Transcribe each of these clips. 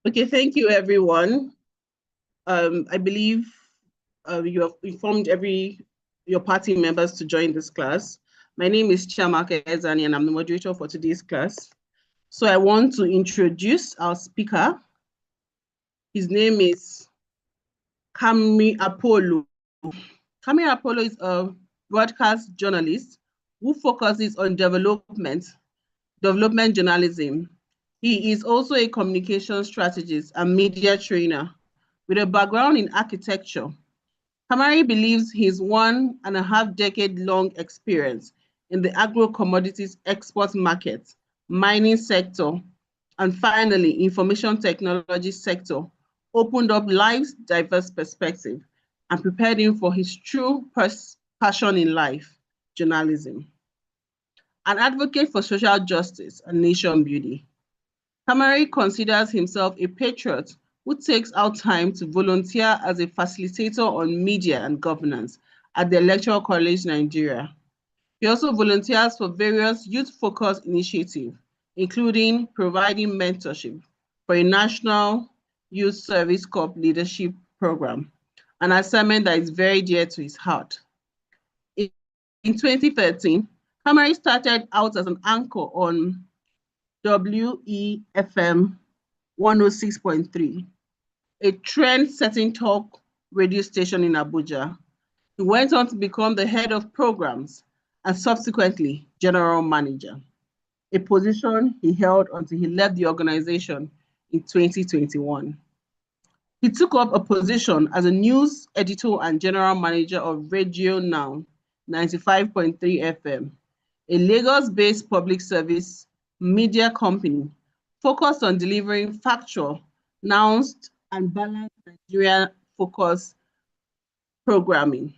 Okay, thank you, everyone. I believe you have informed your party members to join this class. My name is Chiamaka Ezani, and I'm the moderator for today's class. So I want to introduce our speaker. His name is Kami Apollo. Kami Apollo is a broadcast journalist who focuses on development journalism. He is also a communication strategist and media trainer with a background in architecture. Kamari believes his 1.5-decade-long experience in the agro-commodities export market, mining sector, and finally, information technology sector opened up life's diverse perspective and prepared him for his true passion in life, journalism. An advocate for social justice and nation building, Kamari considers himself a patriot who takes out time to volunteer as a facilitator on media and governance at the Electoral College Nigeria. He also volunteers for various youth-focused initiatives, including providing mentorship for a National Youth Service Corps leadership program, an assignment that is very dear to his heart. In 2013, Kamari started out as an anchor on WEFM 106.3, a trend-setting talk radio station in Abuja. He went on to become the head of programs and subsequently general manager, a position he held until he left the organization in 2021. He took up a position as a news editor and general manager of Radio Now 95.3 FM, a Lagos-based public service media company focused on delivering factual, nuanced, and balanced Nigeria-focused programming.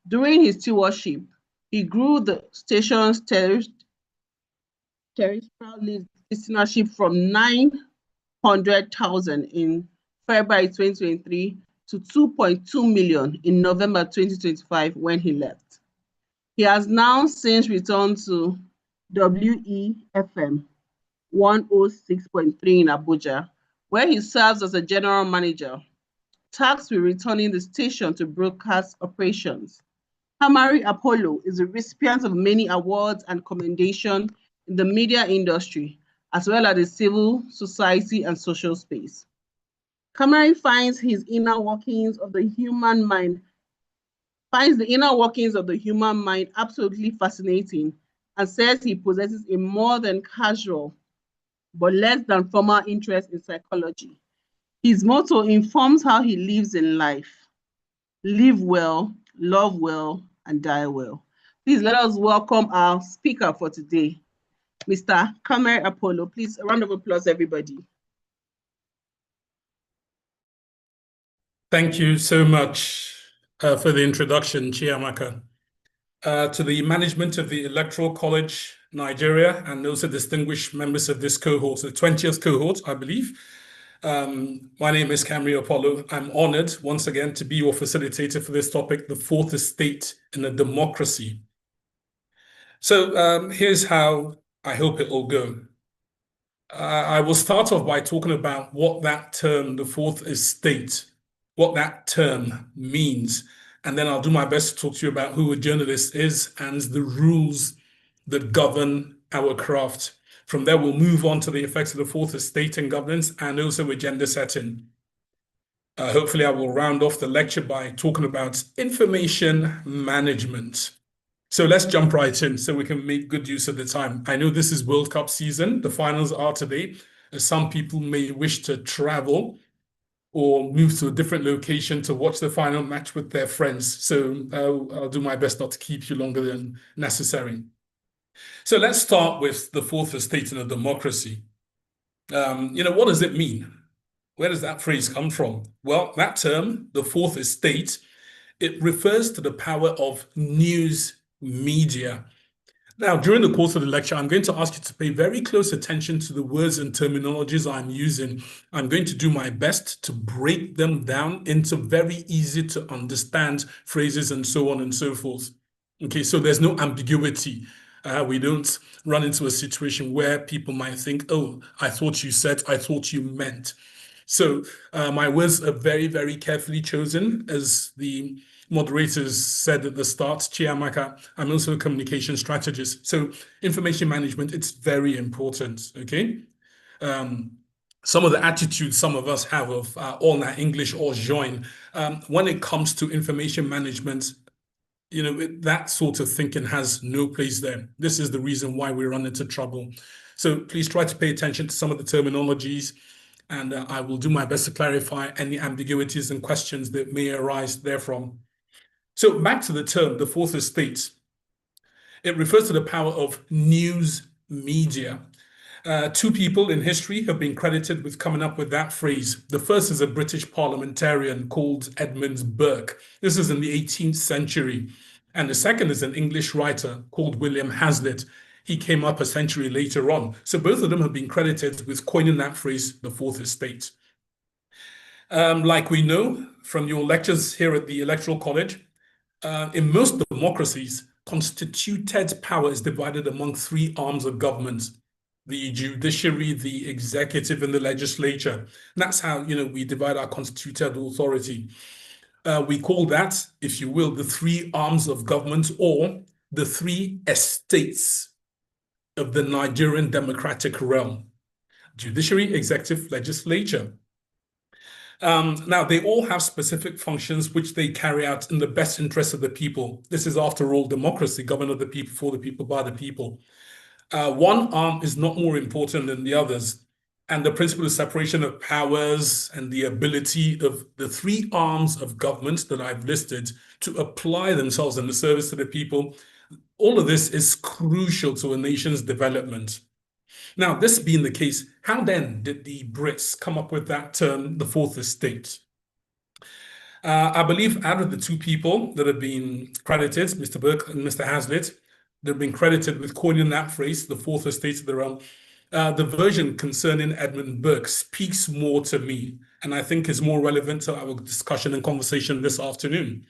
During his stewardship, he grew the station's terrestrial listenership from 900,000 in February 2023 to 2.2 million in November 2025 when he left. He has now since returned to WEFM 106.3 in Abuja, where he serves as a general manager, tasked with returning the station to broadcast operations. Kamari Apollo is a recipient of many awards and commendation in the media industry, as well as the civil society and social space. Kamari finds the inner workings of the human mind absolutely fascinating and says he possesses a more than casual but less than formal interest in psychology. His motto informs how he lives in life: live well, love well, and die well. Please let us welcome our speaker for today, Mr. Kamari Apollo. Please, a round of applause, everybody. Thank you so much for the introduction, Chiamaka. To the management of the Electoral College Nigeria and also distinguished members of this cohort, the 20th cohort, I believe. My name is Kamari Apollo. I'm honored once again to be your facilitator for this topic, the fourth estate in a democracy. So here's how I hope it will go. I will start off by talking about what that term, the fourth estate, what that term means. And then I'll do my best to talk to you about who a journalist is and the rules that govern our craft. From there, we'll move on to the effects of the fourth estate in governance and also agenda setting. Hopefully, I will round off the lecture by talking about information management. So let's jump right in so we can make good use of the time. I know this is World Cup season. The finals are today. Some people may wish to travel or move to a different location to watch the final match with their friends. So I'll do my best not to keep you longer than necessary. So let's start with the fourth estate in a democracy. What does it mean? Where does that phrase come from? Well, that term, the fourth estate, it refers to the power of news media. Now, during the course of the lecture, I'm going to ask you to pay very close attention to the words and terminologies I'm using. I'm going to do my best to break them down into very easy to understand phrases and so on and so forth. Okay, so there's no ambiguity. We don't run into a situation where people might think, oh, I thought you said, I thought you meant. So my words are very, very carefully chosen. As the moderators said at the start, Chiamaka, I'm also a communication strategist. So information management, it's very important, okay? Some of the attitudes some of us have of all that English or join, when it comes to information management, that sort of thinking has no place there. This is the reason why we run into trouble. So please try to pay attention to some of the terminologies, and I will do my best to clarify any ambiguities and questions that may arise therefrom. So back to the term, the fourth estate. It refers to the power of news media. Two people in history have been credited with coming up with that phrase. The first is a British parliamentarian called Edmund Burke. This is in the 18th century. And the second is an English writer called William Hazlitt. He came up a century later on. So both of them have been credited with coining that phrase, the fourth estate. Like we know from your lectures here at the Electoral College, in most democracies, constituted power is divided among three arms of government: the judiciary, the executive, and the legislature. And that's how, we divide our constituted authority. We call that, if you will, the three arms of government, or the three estates of the Nigerian democratic realm: judiciary, executive, legislature. Now, they all have specific functions which they carry out in the best interest of the people. This is, after all, democracy, governed of the people, for the people, by the people. One arm is not more important than the others. And the principle of separation of powers and the ability of the three arms of government that I've listed to apply themselves in the service to the people, all of this is crucial to a nation's development. Now, this being the case, how then did the Brits come up with that term, the fourth estate? I believe out of the two people that have been credited, Mr. Burke and Mr. Hazlitt, they've been credited with coining that phrase, the fourth estate of the realm. The version concerning Edmund Burke speaks more to me, and I think is more relevant to our discussion and conversation this afternoon.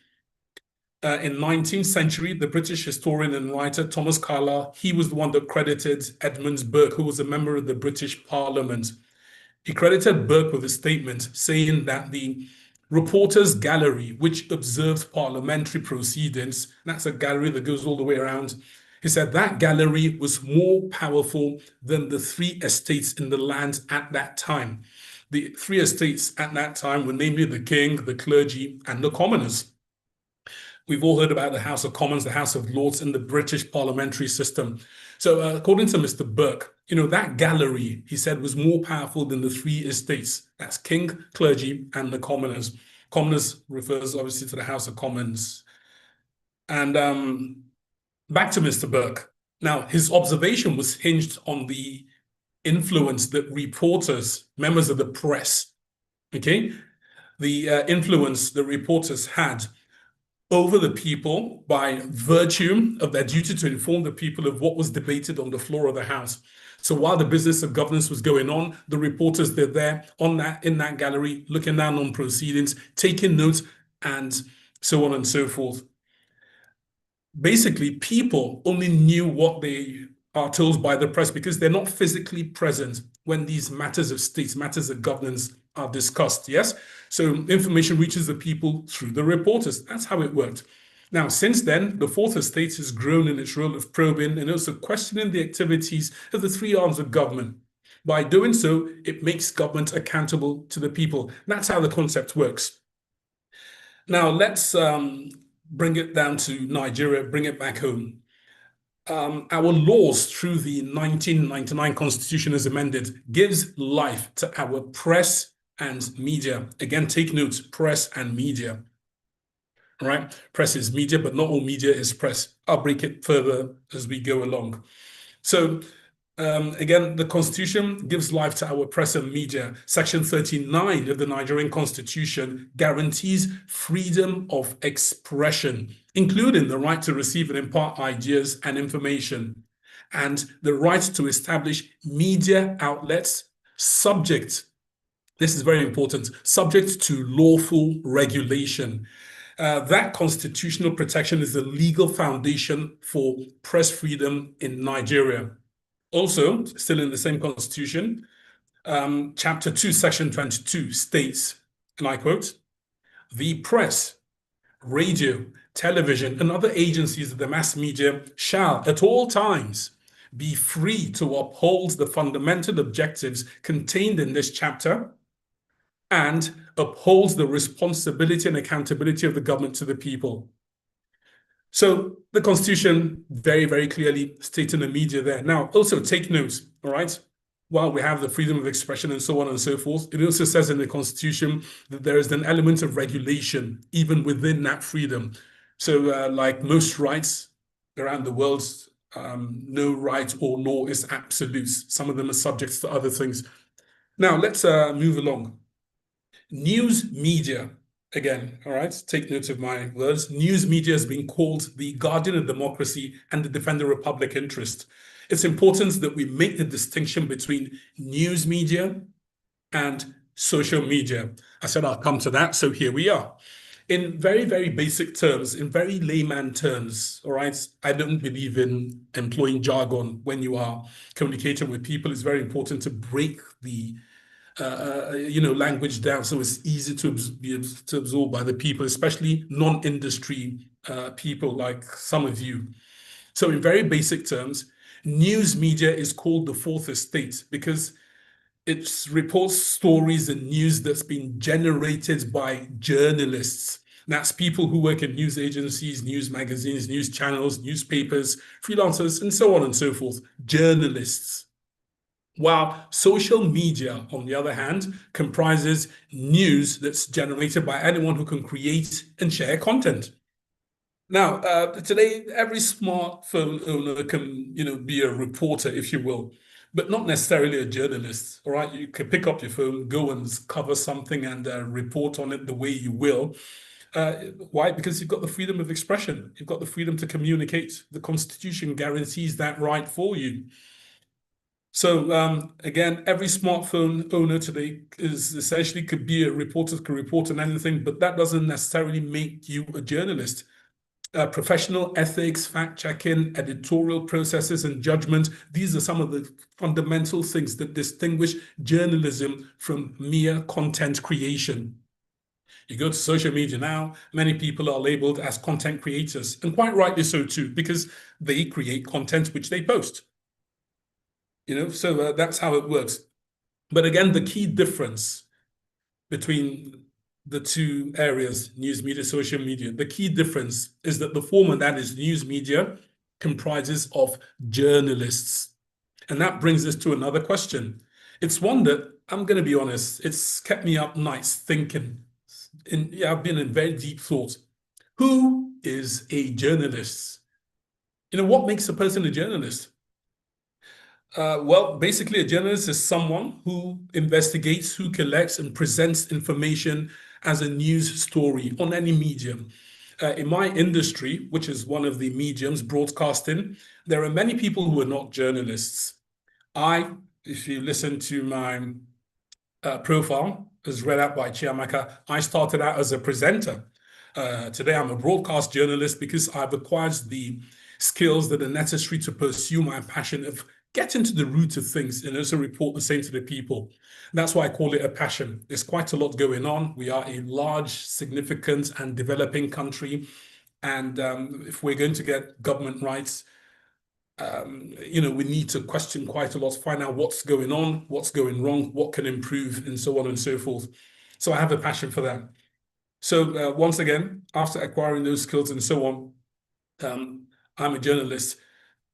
In 19th century, the British historian and writer Thomas Carlyle, he was the one that credited Edmund Burke, who was a member of the British Parliament. He credited Burke with a statement saying that the reporters' gallery, which observed parliamentary proceedings, that's a gallery that goes all the way around, he said that gallery was more powerful than the three estates in the land at that time. The three estates at that time were namely the king, the clergy, and the commoners. We've all heard about the House of Commons, the House of Lords, and the British parliamentary system. So according to Mr. Burke, that gallery, he said, was more powerful than the three estates. That's king, clergy, and the commoners. Commoners refers obviously to the House of Commons. And back to Mr. Burke. Now, his observation was hinged on the influence that reporters, members of the press, the influence that reporters had over the people by virtue of their duty to inform the people of what was debated on the floor of the House. So while the business of governance was going on, the reporters, they're there in that gallery, looking down on proceedings, taking notes, and so on and so forth. Basically, people only knew what they are told by the press because they're not physically present when these matters of state, matters of governance are discussed, yes? So information reaches the people through the reporters. That's how it worked. Now, since then, the fourth estate has grown in its role of probing and also questioning the activities of the three arms of government. By doing so, it makes government accountable to the people. That's how the concept works. Now, let's bring it down to Nigeria, bring it back home. Our laws through the 1999 Constitution as amended gives life to our press and media. Again, take notes, press and media. All right, press is media, but not all media is press. I'll break it further as we go along. So again, the Constitution gives life to our press and media. Section 39 of the Nigerian Constitution guarantees freedom of expression, including the right to receive and impart ideas and information, and the right to establish media outlets subject, this is very important, subject to lawful regulation. That constitutional protection is the legal foundation for press freedom in Nigeria. Also, still in the same constitution, Chapter 2, Section 22 states, and I quote, "The press, radio, television, and other agencies of the mass media shall, at all times, be free to uphold the fundamental objectives contained in this chapter and upholds the responsibility and accountability of the government to the people." So the Constitution very, very clearly stating the media there. Now, also take note, all right? While we have the freedom of expression and so on and so forth, it also says in the Constitution that there is an element of regulation even within that freedom. So like most rights around the world, no right or law is absolute. Some of them are subject to other things. Now, let's move along. News media, again, all right, take note of my words. News media has been called the guardian of democracy and the defender of public interest. It's important that we make the distinction between news media and social media. I said I'll come to that, so here we are. In very, very basic terms, in very layman terms, all right, I don't believe in employing jargon when you are communicating with people. It's very important to break the language down so it's easy to be absorbed by the people, especially non-industry people like some of you. So in very basic terms, news media is called the fourth estate because it reports stories and news that's been generated by journalists. That's people who work in news agencies, news magazines, news channels, newspapers, freelancers, and so on and so forth, journalists. While social media, on the other hand, comprises news that's generated by anyone who can create and share content. Now, today, every smartphone owner can, be a reporter, if you will, but not necessarily a journalist. All right, you can pick up your phone, go and cover something, and report on it the way you will. Why? Because you've got the freedom of expression. You've got the freedom to communicate. The Constitution guarantees that right for you. So again, every smartphone owner today is essentially could be a reporter, could report on anything, but that doesn't necessarily make you a journalist. Professional ethics, fact-checking, editorial processes, and judgment, these are some of the fundamental things that distinguish journalism from mere content creation. You go to social media now, many people are labeled as content creators, and quite rightly so too, because they create content which they post. So that's how it works. But again, the key difference between the two areas, news media, social media, the key difference is that the former, that is news media, comprises of journalists. And that brings us to another question. It's one that, I'm going to be honest, it's kept me up nights thinking. I've been in very deep thought. Who is a journalist? What makes a person a journalist? Well, basically, a journalist is someone who investigates, who collects and presents information as a news story on any medium. In my industry, which is one of the mediums, broadcasting, there are many people who are not journalists. If you listen to my profile, as read out by Chiamaka, I started out as a presenter. Today, I'm a broadcast journalist because I've acquired the skills that are necessary to pursue my passion of getting to the root of things and also report the same to the people. That's why I call it a passion. There's quite a lot going on. We are a large, significant, and developing country. And if we're going to get government rights, we need to question quite a lot, find out what's going on, what's going wrong, what can improve, and so on and so forth. So I have a passion for that. So once again, after acquiring those skills and so on, I'm a journalist.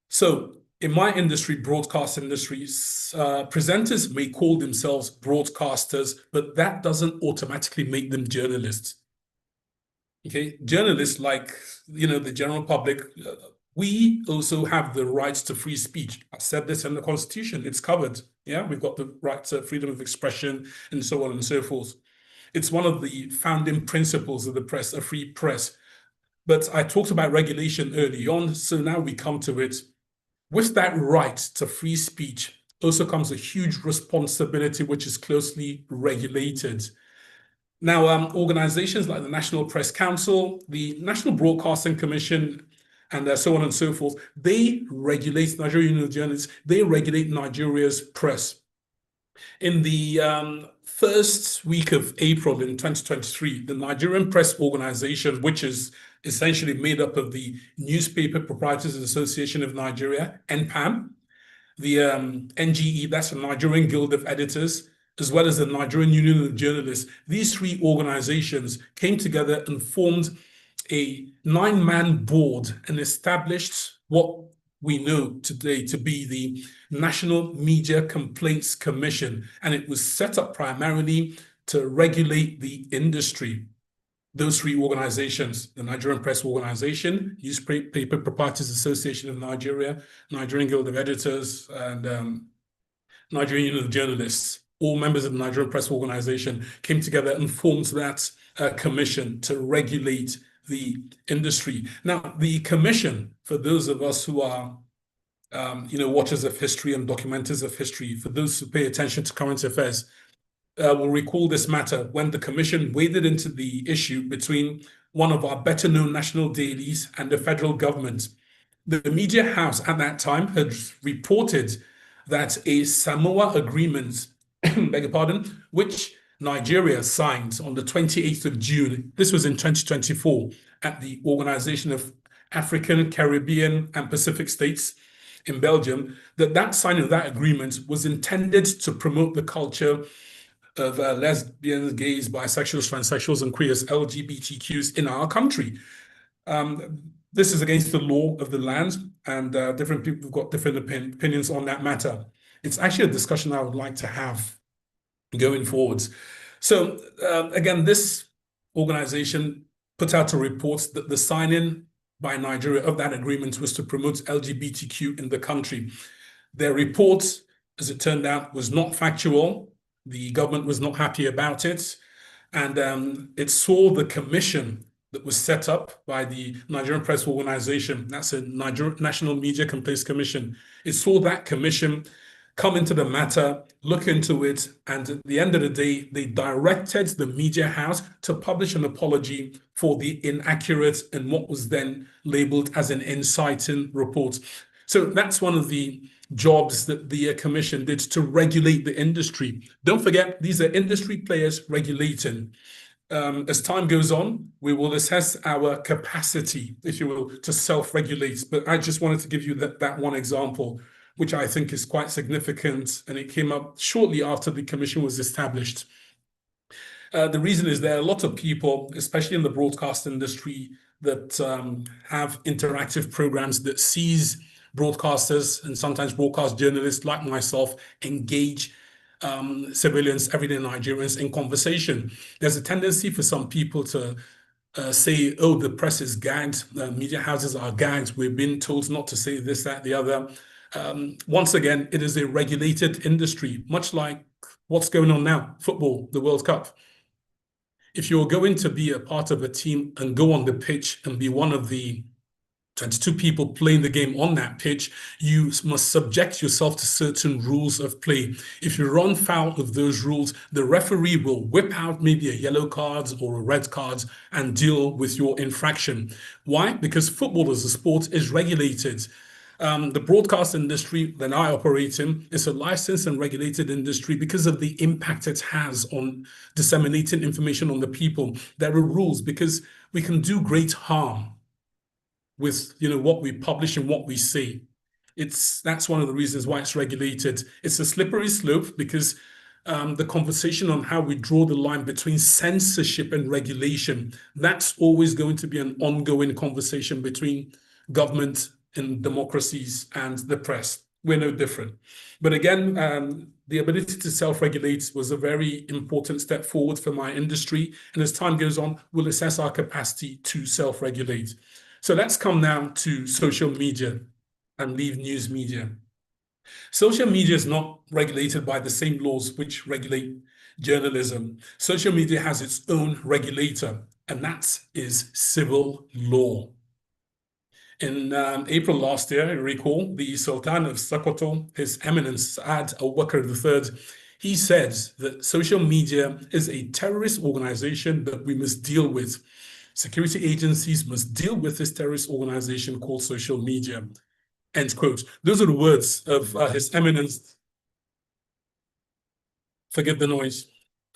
So in my industry, broadcast industries, presenters may call themselves broadcasters, but that doesn't automatically make them journalists. Okay, journalists, like the general public, we also have the rights to free speech. I said this in the Constitution; it's covered. Yeah, we've got the right to freedom of expression and so on and so forth. It's one of the founding principles of the press, a free press. But I talked about regulation early on, so now we come to it. With that right to free speech also comes a huge responsibility, which is closely regulated. Now, organizations like the National Press Council, the National Broadcasting Commission, and so on and so forth, they regulate Nigerian journalists, they regulate Nigeria's press. In the first week of April in 2023, the Nigerian Press Organization, which is essentially made up of the Newspaper Proprietors Association of Nigeria, NPAM, the NGE, that's the Nigerian Guild of Editors, as well as the Nigerian Union of Journalists. These three organizations came together and formed a 9-man board and established what we know today to be the National Media Complaints Commission. And it was set up primarily to regulate the industry. Those three organizations, the Nigerian Press Organization, Newspaper Proprietors Association of Nigeria, Nigerian Guild of Editors, and Nigerian Union of Journalists, all members of the Nigerian Press Organization, came together and formed that commission to regulate the industry. Now, the commission, for those of us who are watchers of history and documenters of history, for those who pay attention to current affairs, will recall this matter when the commission waded into the issue between one of our better-known national dailies and the federal government. The media house at that time had reported that a Samoa agreement, beg your pardon, which Nigeria signed on the 28th of June, this was in 2024, at the Organization of African, Caribbean, and Pacific States in Belgium, that signing of that agreement was intended to promote the culture of lesbians, gays, bisexuals, transsexuals, and queers, LGBTQs in our country. This is against the law of the land, and different people have got different opinions on that matter. It's actually a discussion I would like to have going forwards. So again, this organization put out a report that the signing by Nigeria of that agreement was to promote LGBTQ in the country. Their report, as it turned out, was not factual. The government was not happy about it. And it saw the commission that was set up by the Nigerian Press Organization, that's a National Media Complaints Commission. It saw that commission come into the matter, look into it, and at the end of the day, they directed the media house to publish an apology for the inaccurate and what was then labeled as an inciting report. So that's one of the jobs that the commission did to regulate the industry. Don't forget, these are industry players regulating. As time goes on, we will assess our capacity, if you will, to self-regulate. But I just wanted to give you that one example, which I think is quite significant, and it came up shortly after the commission was established. The reason is there are a lot of people, especially in the broadcast industry, that have interactive programs that sees broadcasters and sometimes broadcast journalists like myself engage civilians, everyday Nigerians in conversation. There's a tendency for some people to say, oh, the press is gagged, media houses are gagged, we've been told not to say this, that, the other. Once again, it is a regulated industry, much like what's going on now, football, the World Cup. If you're going to be a part of a team and go on the pitch and be one of the 22 people playing the game on that pitch, you must subject yourself to certain rules of play. If you run foul of those rules, the referee will whip out maybe a yellow card or a red card and deal with your infraction. Why? Because football as a sport is regulated. The broadcast industry that I operate in is a licensed and regulated industry because of the impact it has on disseminating information on the people. There are rules because we can do great harm with what we publish and what we say. That's one of the reasons why it's regulated. It's a slippery slope because the conversation on how we draw the line between censorship and regulation, that's always going to be an ongoing conversation between government and democracies and the press. We're no different. But again, the ability to self-regulate was a very important step forward for my industry. And as time goes on, we'll assess our capacity to self-regulate. So let's come now to social media and leave news media. Social media is not regulated by the same laws which regulate journalism. Social media has its own regulator, and that is civil law. In April last year, I recall, the Sultan of Sokoto, His Eminence Saad Abubakar III, he said that social media is a terrorist organization that we must deal with. Security agencies must deal with this terrorist organization called social media. End quote. Those are the words of His Eminence. Forgive the noise.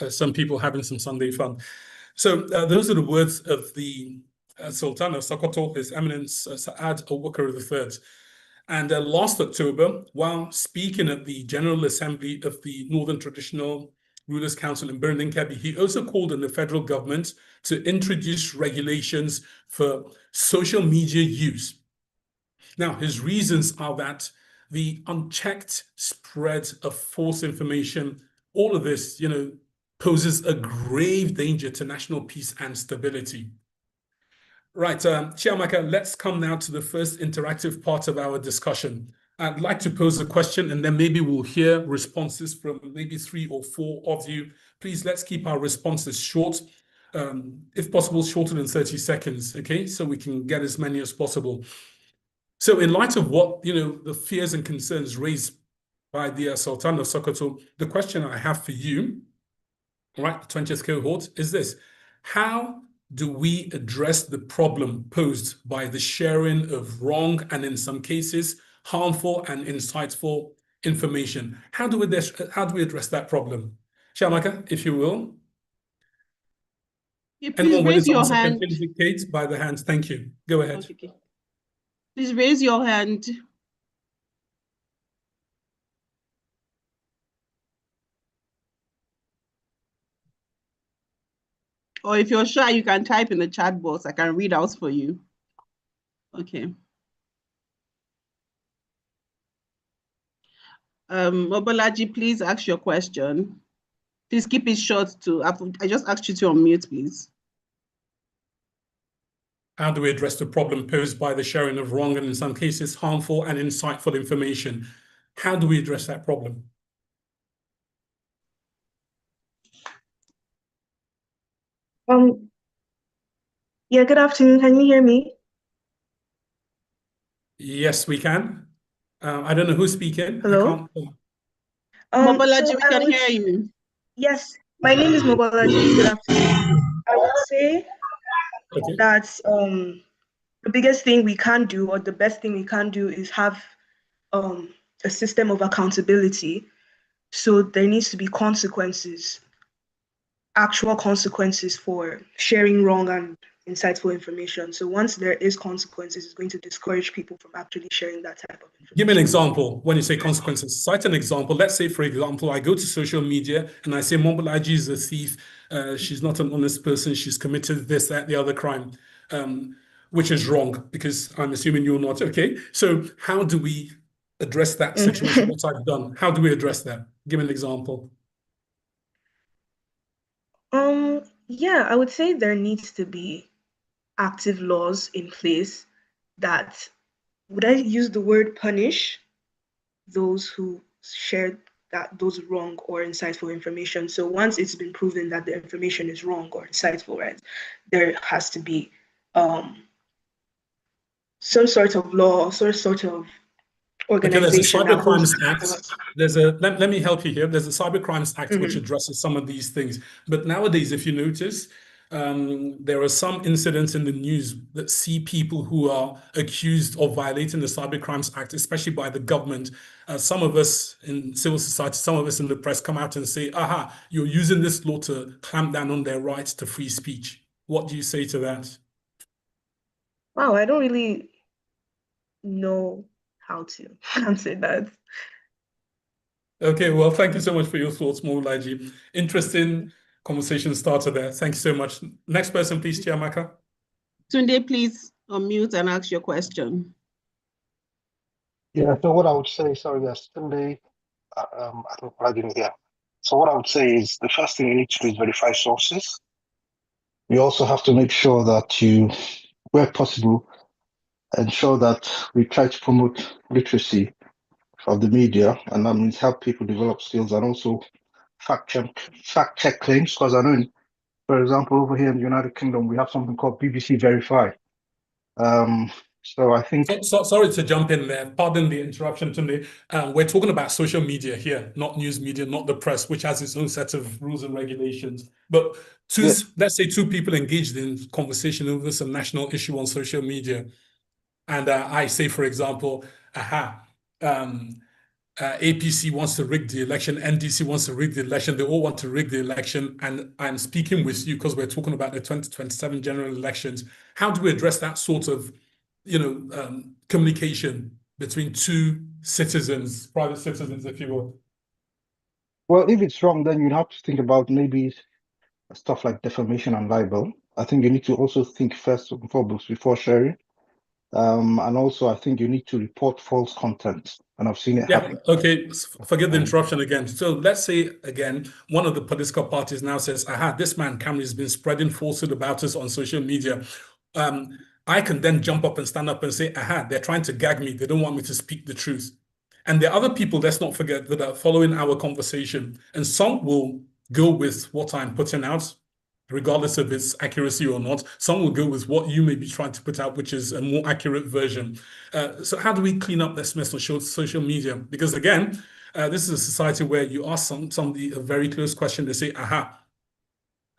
Some people having some Sunday fun. So those are the words of the Sultan of Sokoto, His Eminence Saad Abubakar III. And last October, while speaking at the General Assembly of the Northern Traditional Rulers Council in Birnin Kebbi, he also called on the federal government to introduce regulations for social media use. Now, his reasons are that the unchecked spread of false information, all of this, poses a grave danger to national peace and stability. Right, Chiamaka, let's come now to the first interactive part of our discussion. I'd like to pose a question and then maybe we'll hear responses from maybe 3 or 4 of you. Please, let's keep our responses short, if possible, shorter than 30 seconds, okay? So we can get as many as possible. So in light of what, the fears and concerns raised by the Sultan of Sokoto, the question I have for you, right, the 20th cohort, is this: how do we address the problem posed by the sharing of wrong and, in some cases, harmful and insightful information? How do we address that problem? Shamaka, if you will. Yeah, please Anyone willing raise to your answer can hand. indicate by the hands. Thank you. Go ahead. Okay. Please raise your hand. Or if you're shy, you can type in the chat box. I can read out for you. Okay. Mobolaji, please ask your question. Please keep it short too. I just asked you to unmute, please. How do we address the problem posed by the sharing of wrong and, in some cases, harmful and insightful information? How do we address that problem? Yeah, good afternoon. Can you hear me? Yes, we can. I don't know who's speaking. Hello? Mobolaji, we can hear you. Yes, my name is Mobolaji. Good afternoon. I would say that the biggest thing we can do, or the best thing we can do, is have a system of accountability. So there needs to be consequences, actual consequences for sharing wrong and insightful information. So once there is consequences, it's going to discourage people from actually sharing that type of information. Give me an example when you say consequences. Cite an example. Let's say, for example, I go to social media and I say Mobolaji is a thief. She's not an honest person. She's committed this, that, the other crime, which is wrong because I'm assuming you're not. Okay. So how do we address that situation? What I've done? How do we address that? Give me an example. Yeah, I would say there needs to be active laws in place that, would I use the word punish those who share those wrong or insightful information? So once it's been proven that the information is wrong or insightful, right, there has to be some sort of law, some sort of organization. Okay, there's a Cybercrimes Act. Let me help you here. There's a Cybercrimes Act which addresses some of these things. But nowadays, if you notice, there are some incidents in the news that see people who are accused of violating the Cybercrimes Act, especially by the government. Some of us in civil society, some of us in the press come out and say, aha, you're using this law to clamp down on their rights to free speech. What do you say to that? Wow, I don't really know how to answer that. Okay, well, thank you so much for your thoughts, Mobolaji. Interesting conversation starter there. Thank you so much. Next person, please, Chiamaka. Tunde, please unmute and ask your question. Yeah, so what I would say, sorry, yes, Tunde, I didn't hear. So what I would say is the first thing you need to do is verify sources. You also have to make sure that you, where possible, ensure that we try to promote literacy of the media, and that means help people develop skills and also fact check claims. Because I know, for example, over here in the United Kingdom, we have something called BBC Verify. So I think... sorry to jump in there. Pardon the interruption, Tunde. We're talking about social media here, not news media, not the press, which has its own set of rules and regulations. But let's say two people engaged in conversation over some national issue on social media. And I say, for example, APC wants to rig the election, NDC wants to rig the election, they all want to rig the election. And I'm speaking with you because we're talking about the 2027 general elections. How do we address that sort of, communication between two citizens, private citizens, if you will? Well, if it's wrong, then you'd have to think about maybe stuff like defamation and libel. I think you need to also think first and foremost before sharing. And also, I think you need to report false content. And I've seen it happen. Okay, forget the interruption again. So let's say, again, one of the political parties now says, aha, this man, Camry, has been spreading falsehood about us on social media. I can then jump up and stand up and say, aha, they're trying to gag me. They don't want me to speak the truth. And there are other people, let's not forget, that are following our conversation. And some will go with what I'm putting out, regardless of its accuracy or not. Some will go with what you may be trying to put out, which is a more accurate version. So how do we clean up this mess on social media? Because again, this is a society where you ask somebody a very close question, they say, aha,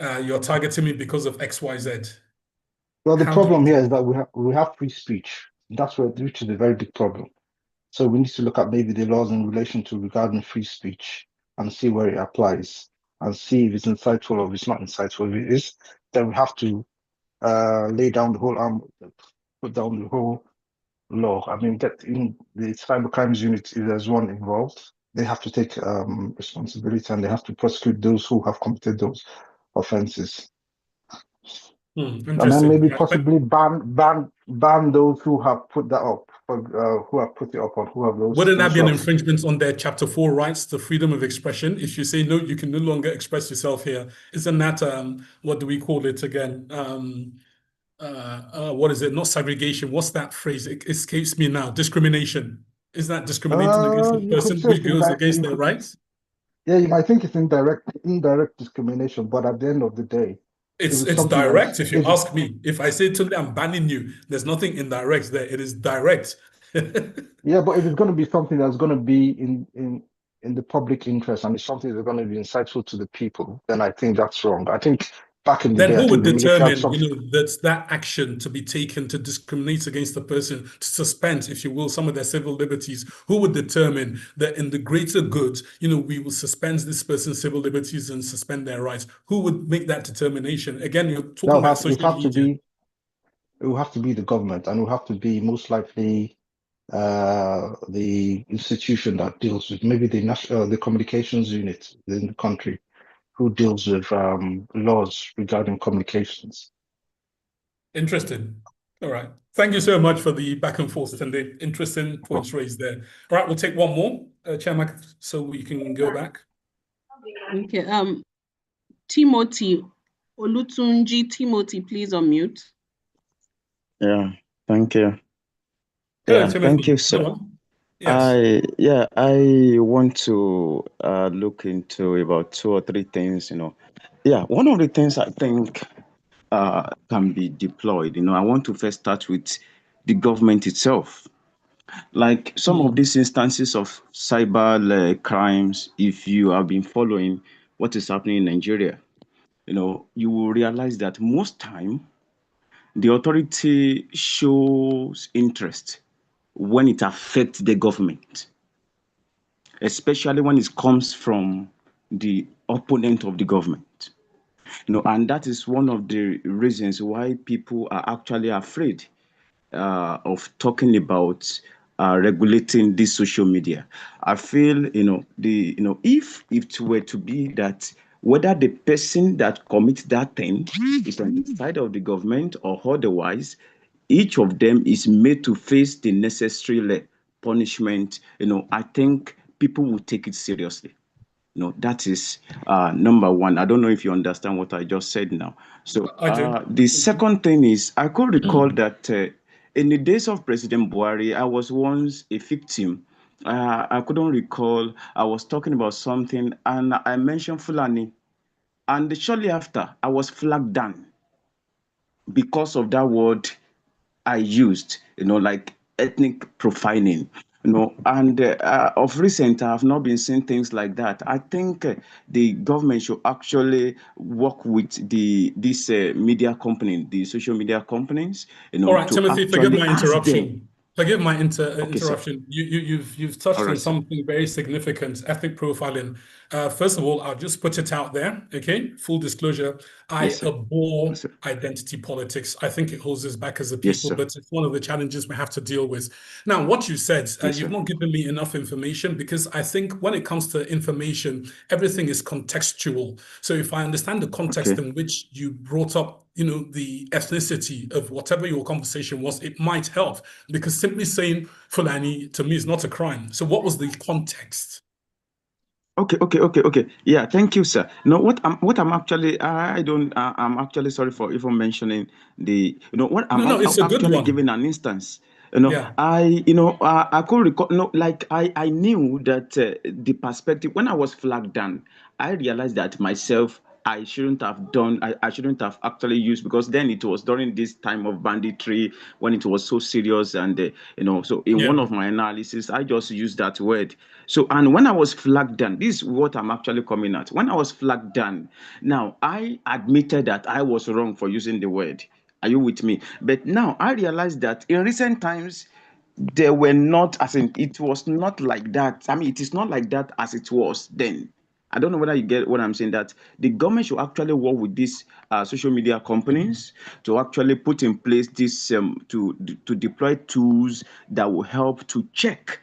you're targeting me because of X, Y, Z. Well, the problem here is that we have free speech. Which is a very big problem. So we need to look at maybe the laws in relation to regarding free speech and see where it applies and see if it's insightful or if it's not insightful. If it is, then we have to lay down the whole put down the whole law. I mean, get in the cyber crimes unit, if there's one involved, they have to take responsibility and they have to prosecute those who have committed those offenses. And then maybe possibly ban those who have put that up, who have put it up, or who have those. Wouldn't that be an infringement on their Chapter 4 rights, the freedom of expression? If you say, no, you can no longer express yourself here, isn't that, what do we call it again? What is it? Not segregation. What's that phrase? It escapes me now. Discrimination. Is that discriminating against the person who goes against their rights? Yeah, you might think it's indirect discrimination, but at the end of the day, it's direct. If you ask me, if I say to I'm banning you, there's nothing indirect there. It is direct. Yeah, but if it's going to be something that's going to be in the public interest and it's something that's going to be insightful to the people, then I think that's wrong. I think back in the day, then who would determine, that action to be taken to discriminate against the person, to suspend, if you will, some of their civil liberties? Who would determine that in the greater good, we will suspend this person's civil liberties and suspend their rights? Who would make that determination? Again, you're talking about social media. It will have to be the government, and it will have to be most likely the institution that deals with maybe the communications unit in the country, who deals with laws regarding communications. Interesting. All right. Thank you so much for the back and forth and the interesting points raised there. All right, we'll take one more, Chairman, so we can go back. Okay. Timothy Olutunji. Timothy, please unmute. Yeah, thank you. Hello, yeah, Timothy. thank you, sir. Yes. I want to look into about 2 or 3 things, one of the things I think can be deployed, I want to first start with the government itself. Like some of these instances of cyber crimes, if you have been following what is happening in Nigeria, you will realize that most time the authority shows interest when it affects the government, especially when it comes from the opponent of the government. And that is one of the reasons why people are actually afraid of talking about regulating this social media. I feel, if it were to be that whether the person that commits that thing is on the side of the government or otherwise, each of them is made to face the necessary punishment. I think people will take it seriously. That is number one. I don't know if you understand what I just said now. So the second thing is, I could recall that in the days of President Buhari, I was once a victim. I couldn't recall. I was talking about something and I mentioned Fulani. And shortly after, I was flagged down because of that word I used, like ethnic profiling. And of recent, I have not been seeing things like that. I think the government should actually work with this media company, the social media companies, All right, to Timothy, forgive my interruption. Forgive my Okay, sir. interruption. You've touched All on right, sir. something very significant, ethnic profiling. First of all, I'll just put it out there, okay? Full disclosure, I Yes, sir. abhor Yes, sir. identity politics. I think it holds us back as a Yes, people, sir. but it's one of the challenges we have to deal with. Now, what you said, Yes, you've sir. not given me enough information, because I think when it comes to information, everything is contextual. So if I understand the context Okay. in which you brought up, the ethnicity of whatever your conversation was, it might help, because simply saying Fulani to me is not a crime. So what was the context? Okay. Yeah, thank you, sir. No, what I'm actually, I don't, I'm actually sorry for even mentioning what I'm No, it's a good actually one. giving an instance. Yeah. I could recall, like I knew that the perspective, when I was flagged down, I realized that myself, I shouldn't have done, I shouldn't have actually used, because then it was during this time of banditry when it was so serious. And, so in one Yeah. of my analysis, I just used that word. So, and when I was flagged down, this is what I'm actually coming at. When I was flagged down, now I admitted that I was wrong for using the word. Are you with me? But now I realized that in recent times, there were not, as in, it was not like that. I mean, it is not like that as it was then. I don't know whether you get what I'm saying, that the government should actually work with these social media companies to actually put in place this, to deploy tools that will help to check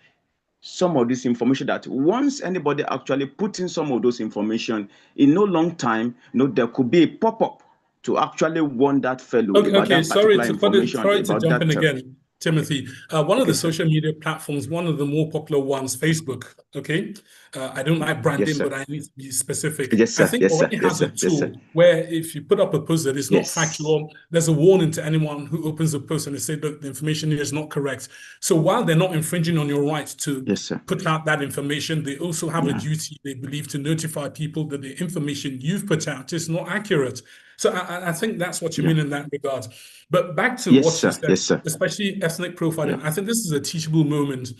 some of this information, that once anybody actually put in some of those information, in no long time, there could be a pop-up to actually warn that fellow about Okay. that particular information, Sorry to about jump in that. again, Timothy. One of Okay, the sir. social media platforms, one of the more popular ones, Facebook. Okay. I don't like Yes, branding, sir. but I need to be specific. Yes, I sir. think Yes, sir. already Yes, has a sir. Yes, sir. tool where if you put up a post that is not Yes. factual, there's a warning to anyone who opens the post and they say, look, the information here is not correct. So while they're not infringing on your right to Yes, sir. put out that information, they also have a Yeah. duty, they believe, to notify people that the information you've put out is not accurate. So I think that's what you Yeah. mean in that regard. But back to Yes, what you sir. said, Yes, sir. especially ethnic profiling, Yeah. I think this is a teachable moment.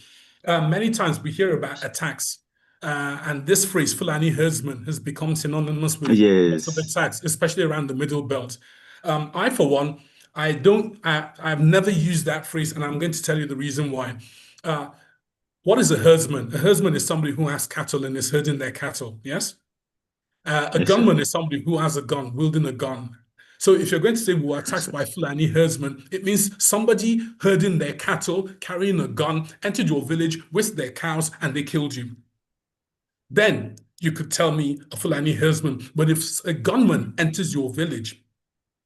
Many times we hear about attacks, and this phrase, Fulani herdsman, has become synonymous with lots of Yes. attacks, especially around the Middle Belt. I, for one, I've never used that phrase, and I'm going to tell you the reason why. What is a herdsman? A herdsman is somebody who has cattle and is herding their cattle, yes? A Yes, sir. gunman is somebody who has a gun, wielding a gun. So if you're going to say we were Yes, attacked sir. by Fulani herdsmen, it means somebody herding their cattle, carrying a gun, entered your village with their cows, and they killed you. Then you could tell me a Fulani herdsman. But if a gunman enters your village,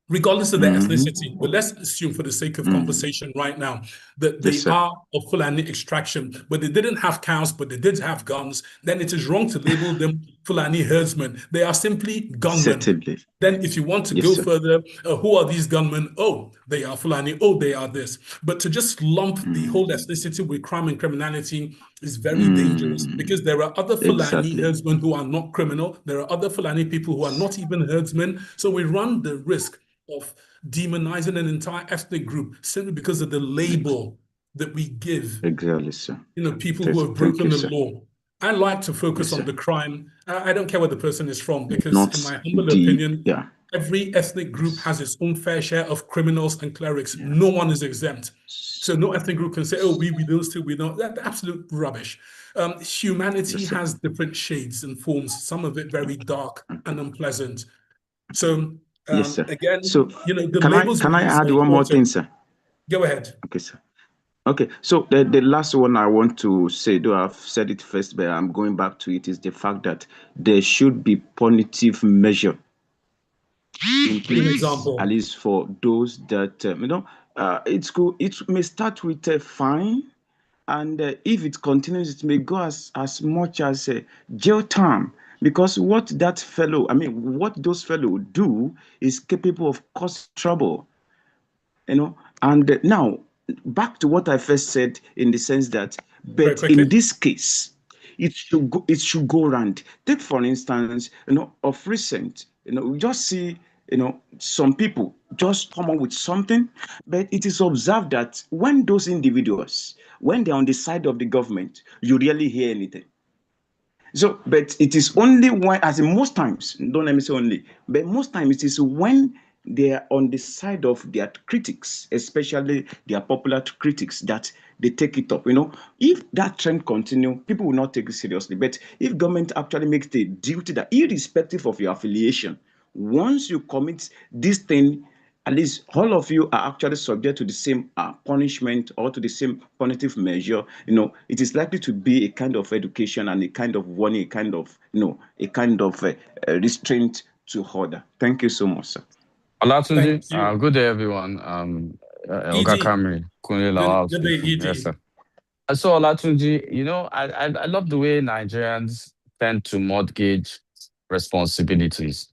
regardless of their ethnicity, but let's assume for the sake of conversation right now that Yes, they sir. are of Fulani extraction, but they didn't have cows, but they did have guns, then it is wrong to label them Fulani herdsmen. They are simply gunmen. Certainly. Then if you want to Yes, go sir. further, who are these gunmen? Oh, they are Fulani. Oh, they are this. But to just lump the whole ethnicity with crime and criminality is very dangerous, because there are other Fulani Exactly. herdsmen who are not criminal. There are other Fulani people who are not even herdsmen. So we run the risk of demonizing an entire ethnic group simply because of the label that we give, Exactly, sir. people who have Thank broken you, the sir. law. I like to Yes, focus on sir. the crime. I don't care where the person is from, because Not in my humble the, opinion, yeah. every ethnic group Yes. has its own fair share of criminals and clerics. Yeah. No one is exempt. So no ethnic group can say, oh, we don't steal, we don't. That's absolute rubbish. Humanity Yes, sir. has different shades and forms, some of it very dark Okay. and unpleasant. So Yes, sir. again, So the can I labels can we I use add are one more thing, important. sir? Go ahead. Okay, sir. Okay, so the last one I want to say, though I've said it first, but I'm going back to it, is the fact that there should be punitive measure in Give an place, at example. least for those that it's good. It may start with a fine, and if it continues, it may go as much as a jail term. Because what those fellow do is capable of causing trouble. And now back to what I first said, in the sense that, Very but in quickly. this case, it should go round. Take for instance, of recent, we just see, some people just come up with something, but it is observed that when those individuals, when they're on the side of the government, you rarely hear anything. So, but it is only when, as in most times, don't let me say only, but most times it is when they are on the side of their critics, especially their popular critics, that they take it up. If that trend continue, people will not take it seriously. But if government actually makes the duty that irrespective of your affiliation, once you commit this thing, at least all of you are actually subject to the same punishment or to the same punitive measure. It is likely to be a kind of education and a kind of warning, a kind of restraint to order. Thank you so much, sir. Thank Olatunji, you. good day, everyone. Oga ED. Kamri, Kunle Lawal Good day, speaking. Yes, ED. sir. So Olatunji, I love the way Nigerians tend to mortgage responsibilities.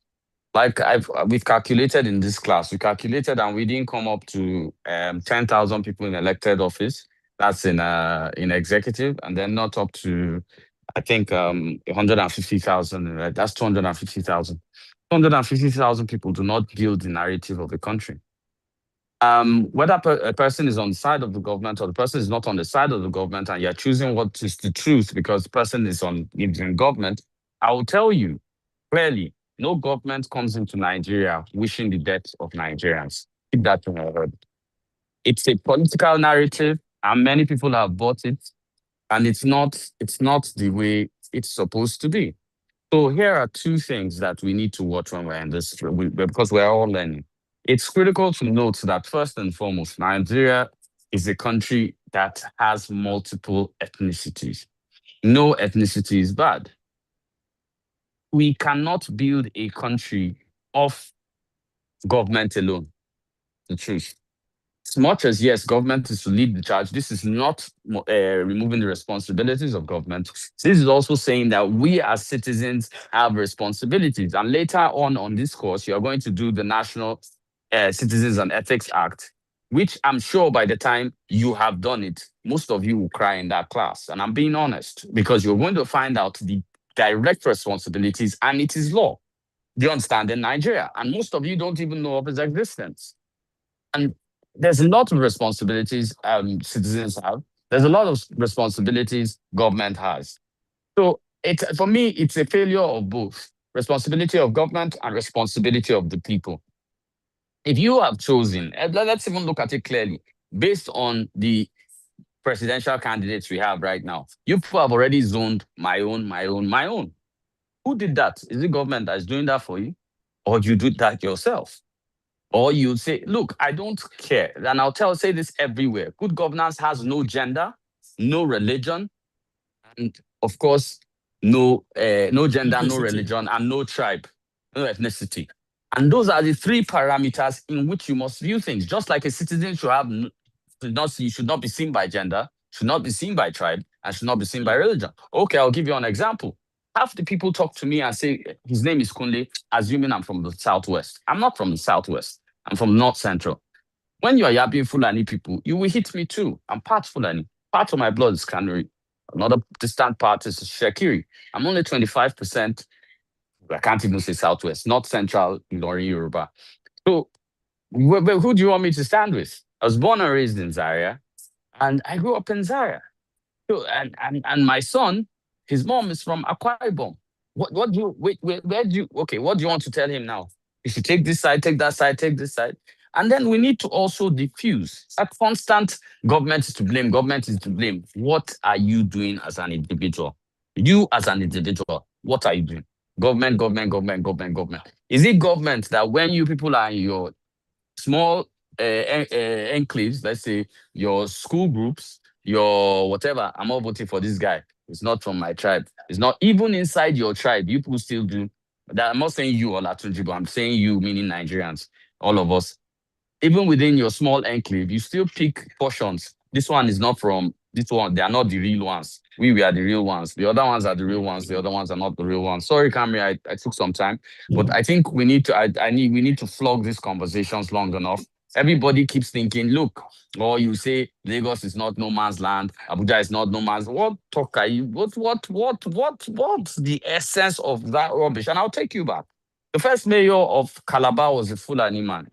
Like we've calculated in this class, we calculated and we didn't come up to 10,000 people in elected office. That's in executive, and then not up to I think 150,000. Right? That's 250,000. 250,000 people do not build the narrative of the country. Whether a person is on the side of the government or the person is not on the side of the government, and you're choosing what is the truth because the person is in government, I will tell you clearly, no government comes into Nigeria wishing the death of Nigerians. Keep that in your head. It's a political narrative, and many people have bought it, and it's not the way it's supposed to be. So here are two things that we need to watch when we're in this, because we're all learning. It's critical to note that first and foremost, Nigeria is a country that has multiple ethnicities. No ethnicity is bad. We cannot build a country off government alone, the truth. As much as, yes, government is to lead the charge, this is not removing the responsibilities of government. This is also saying that we as citizens have responsibilities. And later on this course, you're going to do the National Citizens and Ethics Act, which I'm sure by the time you have done it, most of you will cry in that class. And I'm being honest, because you're going to find out the direct responsibilities, and it is law. Do you understand? In Nigeria. And most of you don't even know of its existence. And there's a lot of responsibilities citizens have. There's a lot of responsibilities government has. So for me, it's a failure of both responsibility of government and responsibility of the people. If you have chosen, let's even look at it clearly, based on the presidential candidates we have right now, you have already zoned my own. Who did that? Is it government that is doing that for you? Or you do that yourself? Or you say, look, I don't care. And say this everywhere. Good governance has no gender, no religion, and of course, no gender, no religion, and no tribe, no ethnicity. And those are the three parameters in which you must view things. Just like a citizen you should not be seen by gender, should not be seen by tribe, and should not be seen by religion. Okay, I'll give you an example. Half the people talk to me and say, his name is Kunle, assuming I'm from the Southwest. I'm not from the Southwest. I'm from North Central. When you are yapping Fulani people, you will hit me too. I'm part Fulani. Part of my blood is Kanuri. Another distant part is Shekiri. I'm only 25%. I can't even say Southwest, North Central, Ilorin Yoruba. So who do you want me to stand with? I was born and raised in Zaria, and I grew up in Zaria. So, and my son, his mom is from Akwa Ibom. What do you where do you what do you want to tell him now? You should take this side, take that side, take this side. And then we need to also diffuse that constant government is to blame, government is to blame. What are you doing as an individual? You as an individual, what are you doing? Government. Is it government that when you people are in your small enclaves, let's say your school groups, your whatever, I'm not voting for this guy. It's not from my tribe. It's not even inside your tribe. You people still do. That I'm not saying you or Latunji, but I'm saying you, meaning Nigerians, all of us. Even within your small enclave, you still pick portions. This one is not from this one. They are not the real ones. We are the real ones. The other ones are the real ones. The other ones are not the real ones. Sorry, Camry, I took some time, but I think we need to flog these conversations long enough. Everybody keeps thinking, look, or you say Lagos is not no man's land, Abuja is not no man's. What talk are you? What's the essence of that rubbish? And I'll take you back. The first mayor of Calabar was a Fulani man.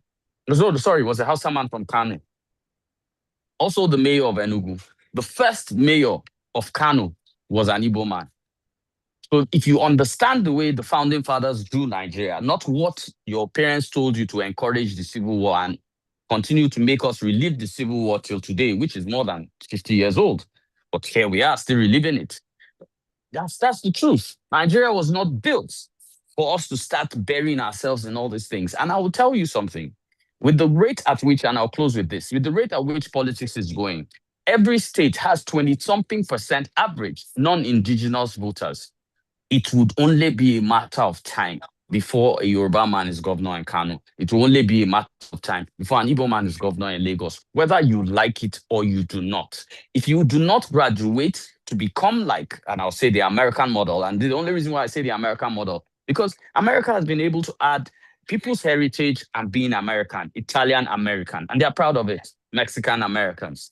No, sorry, was a Hausa man from Kano. Also the mayor of Enugu. The first mayor of Kano was an Igbo man. So if you understand the way the founding fathers drew Nigeria, not what your parents told you to encourage the civil war and continue to make us relive the Civil War till today, which is more than 50 years old. But here we are, still reliving it. That's the truth. Nigeria was not built for us to start burying ourselves in all these things. And I will tell you something. With the rate at which, and I'll close with this, with the rate at which politics is going, every state has 20-something% average non-indigenous voters. It would only be a matter of time before a Yoruba man is governor in Kano. It will only be a matter of time before an Igbo man is governor in Lagos, whether you like it or you do not. If you do not graduate to become like, and I'll say the American model, and the only reason why I say the American model, because America has been able to add people's heritage and being American, Italian American, and they're proud of it. Mexican Americans,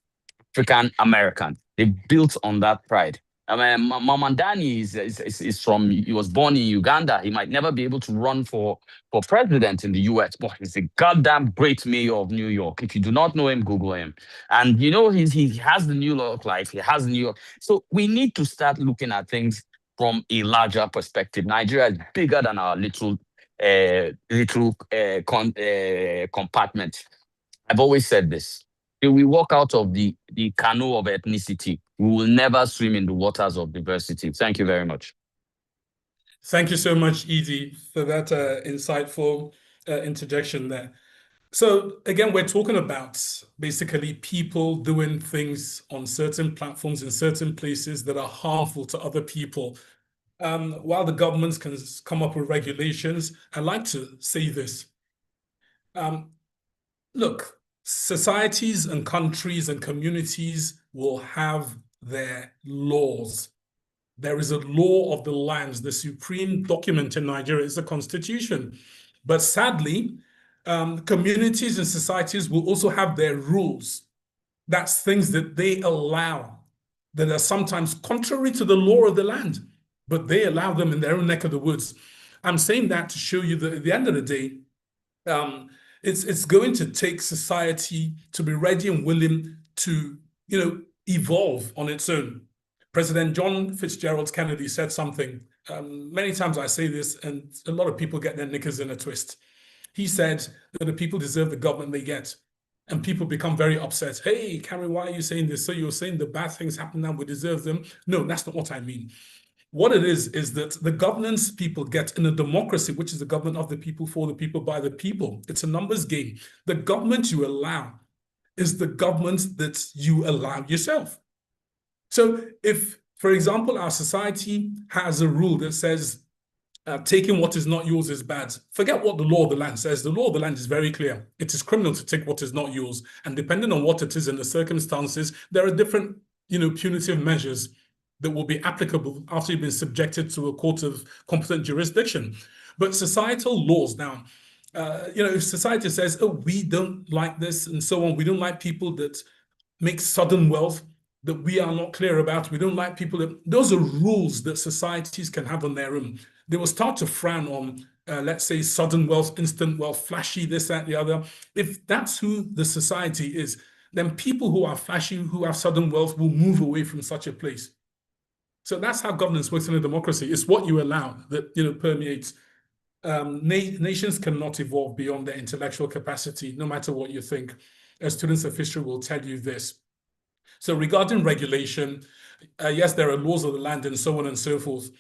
African American. They built on that pride. I mean, Mamandani is from, he was born in Uganda. He might never be able to run for president in the US, but he's a goddamn great mayor of New York. If you do not know him, Google him. And you know, he has the New York life. He has New York. So we need to start looking at things from a larger perspective. Nigeria is bigger than our little compartment. I've always said this. If we walk out of the canoe of ethnicity, we will never swim in the waters of diversity. Thank you very much. Thank you so much, Edie, for that insightful interjection there. So again, we're talking about basically people doing things on certain platforms in certain places that are harmful to other people. While the governments can come up with regulations, I like to say this. Look, societies and countries and communities will have their laws. There is a law of the lands. The supreme document in Nigeria is the constitution. But sadly, communities and societies will also have their rules. That's things that they allow that are sometimes contrary to the law of the land, but they allow them in their own neck of the woods. I'm saying that to show you that at the end of the day, it's going to take society to be ready and willing to, evolve on its own. President John Fitzgerald Kennedy said something. Many times I say this, and a lot of people get their knickers in a twist. He said that the people deserve the government they get. And people become very upset. Hey, Cameron, why are you saying this? So you're saying the bad things happen now, we deserve them? No, that's not what I mean. What it is that the governance people get in a democracy, which is the government of the people, for the people, by the people. It's a numbers game. The government you allow is the government that you allow yourself. So if, for example, our society has a rule that says taking what is not yours is bad, forget what the law of the land says. The law of the land is very clear. It is criminal to take what is not yours. And depending on what it is and the circumstances, there are different, punitive measures that will be applicable after you've been subjected to a court of competent jurisdiction. But societal laws now, if society says, oh, we don't like this and so on, we don't like people that make sudden wealth that we are not clear about, we don't like people that, those are rules that societies can have on their own. They will start to frown on, let's say, sudden wealth, instant wealth, flashy, this, that, the other. If that's who the society is, then people who are flashy, who have sudden wealth will move away from such a place. So that's how governance works in a democracy. It's what you allow that permeates. Nations cannot evolve beyond their intellectual capacity, no matter what you think. As students of history will tell you this. So regarding regulation, yes, there are laws of the land and so on and so forth.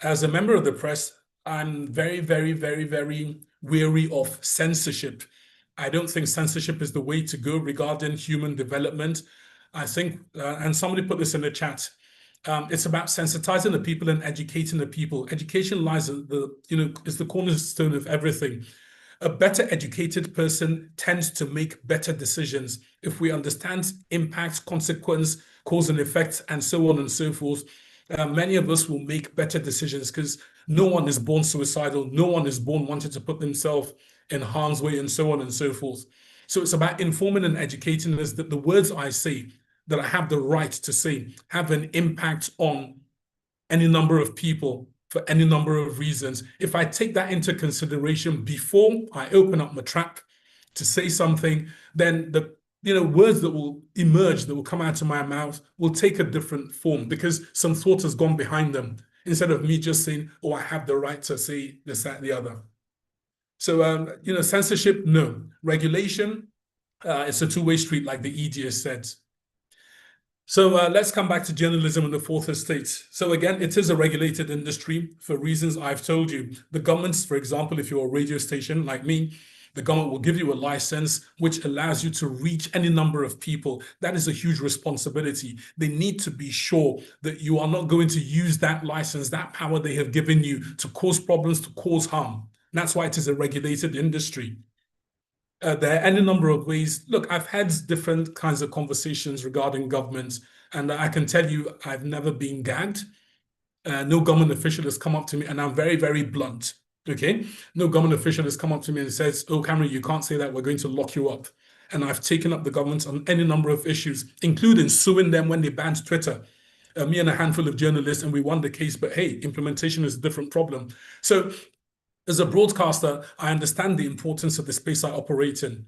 As a member of the press, I'm very, very, very, very wary of censorship. I don't think censorship is the way to go regarding human development. I think, and somebody put this in the chat, it's about sensitizing the people and educating the people. Education lies is the cornerstone of everything. A better educated person tends to make better decisions. If we understand impact, consequence, cause and effect, and so on and so forth, many of us will make better decisions because no one is born suicidal. No one is born wanting to put themselves in harm's way and so on and so forth. So it's about informing and educating us that the words I say, that I have the right to say, have an impact on any number of people for any number of reasons. If I take that into consideration before I open up my trap to say something, then the words that will emerge, that will come out of my mouth, will take a different form because some thought has gone behind them, instead of me just saying, oh, I have the right to say this, that, the other. So, censorship, no. Regulation, It's a two-way street, like the ED has said. So let's come back to journalism in the fourth estate. So again, it is a regulated industry for reasons I've told you. The governments, for example, if you're a radio station like me, the government will give you a license which allows you to reach any number of people. That is a huge responsibility. They need to be sure that you are not going to use that license, that power they have given you to cause problems, to cause harm. That's why it is a regulated industry. There are any number of ways. Look, I've had different kinds of conversations regarding government, and I can tell you I've never been gagged. No government official has come up to me, and I'm very, very blunt, okay? No government official has come up to me and says, oh, Cameron, you can't say that, we're going to lock you up. And I've taken up the government on any number of issues, including suing them when they banned Twitter. Me and a handful of journalists, and we won the case, but hey, implementation is a different problem. So as a broadcaster, I understand the importance of the space I operate in.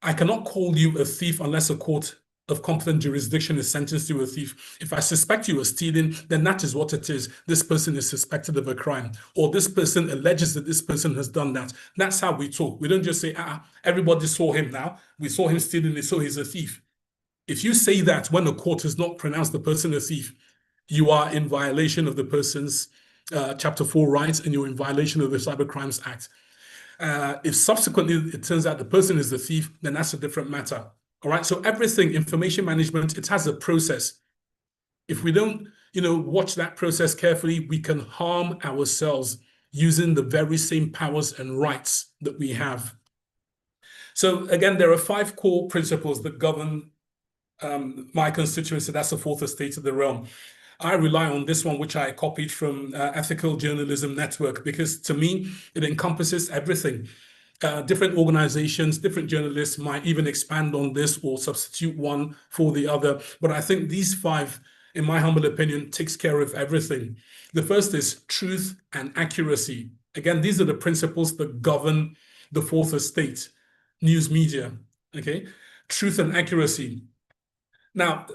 I cannot call you a thief unless a court of competent jurisdiction is sentenced you a thief. If I suspect you of stealing, then that is what it is. This person is suspected of a crime, or this person alleges that this person has done that. That's how we talk. We don't just say, everybody saw him now. We saw him stealing, so he's a thief. If you say that when a court has not pronounced the person a thief, you are in violation of the person's Chapter 4 rights, and you're in violation of the Cyber Crimes Act. If subsequently it turns out the person is the thief, then that's a different matter. All right. So everything, information management, it has a process. If we don't, watch that process carefully, we can harm ourselves using the very same powers and rights that we have. So again, there are 5 core principles that govern my constituency. That's the fourth estate of the realm. I rely on this one, which I copied from Ethical Journalism Network, because to me, it encompasses everything. Different organizations, different journalists might even expand on this or substitute one for the other. But I think these 5, in my humble opinion, takes care of everything. The first is truth and accuracy. Again, these are the principles that govern the fourth estate, news media, okay? Truth and accuracy. Now,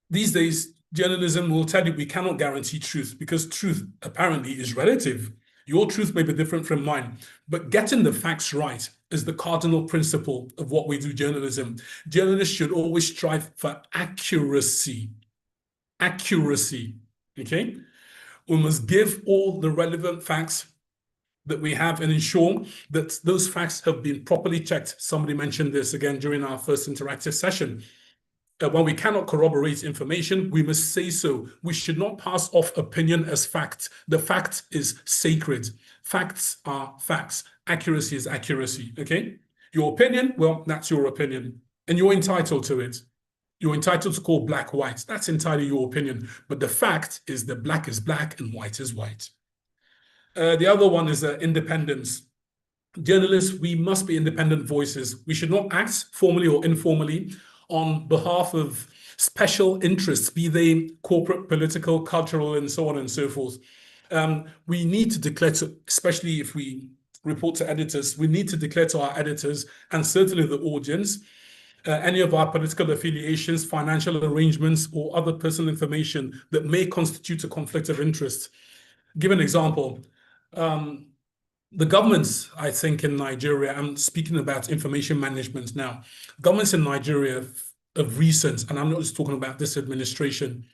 these days, journalism will tell you we cannot guarantee truth, because truth apparently is relative. Your truth may be different from mine, but getting the facts right is the cardinal principle of what we do journalism. Journalists should always strive for accuracy. Accuracy, okay? We must give all the relevant facts that we have and ensure that those facts have been properly checked. Somebody mentioned this again during our first interactive session. When we cannot corroborate information, we must say so. We should not pass off opinion as fact. The fact is sacred. Facts are facts. Accuracy is accuracy, okay? Your opinion, well, that's your opinion, and you're entitled to it. You're entitled to call black white. That's entirely your opinion. But the fact is that black is black and white is white. The other one is independence. Journalists, we must be independent voices. We should not act formally or informally on behalf of special interests, be they corporate, political, cultural, and so on and so forth. We need to declare to, especially if we report to editors, we need to declare to our editors and certainly the audience, any of our political affiliations, financial arrangements, or other personal information that may constitute a conflict of interest. Give an example. The governments, I think, in Nigeria, I'm speaking about information management now, governments in Nigeria of recent, and I'm not just talking about this administration,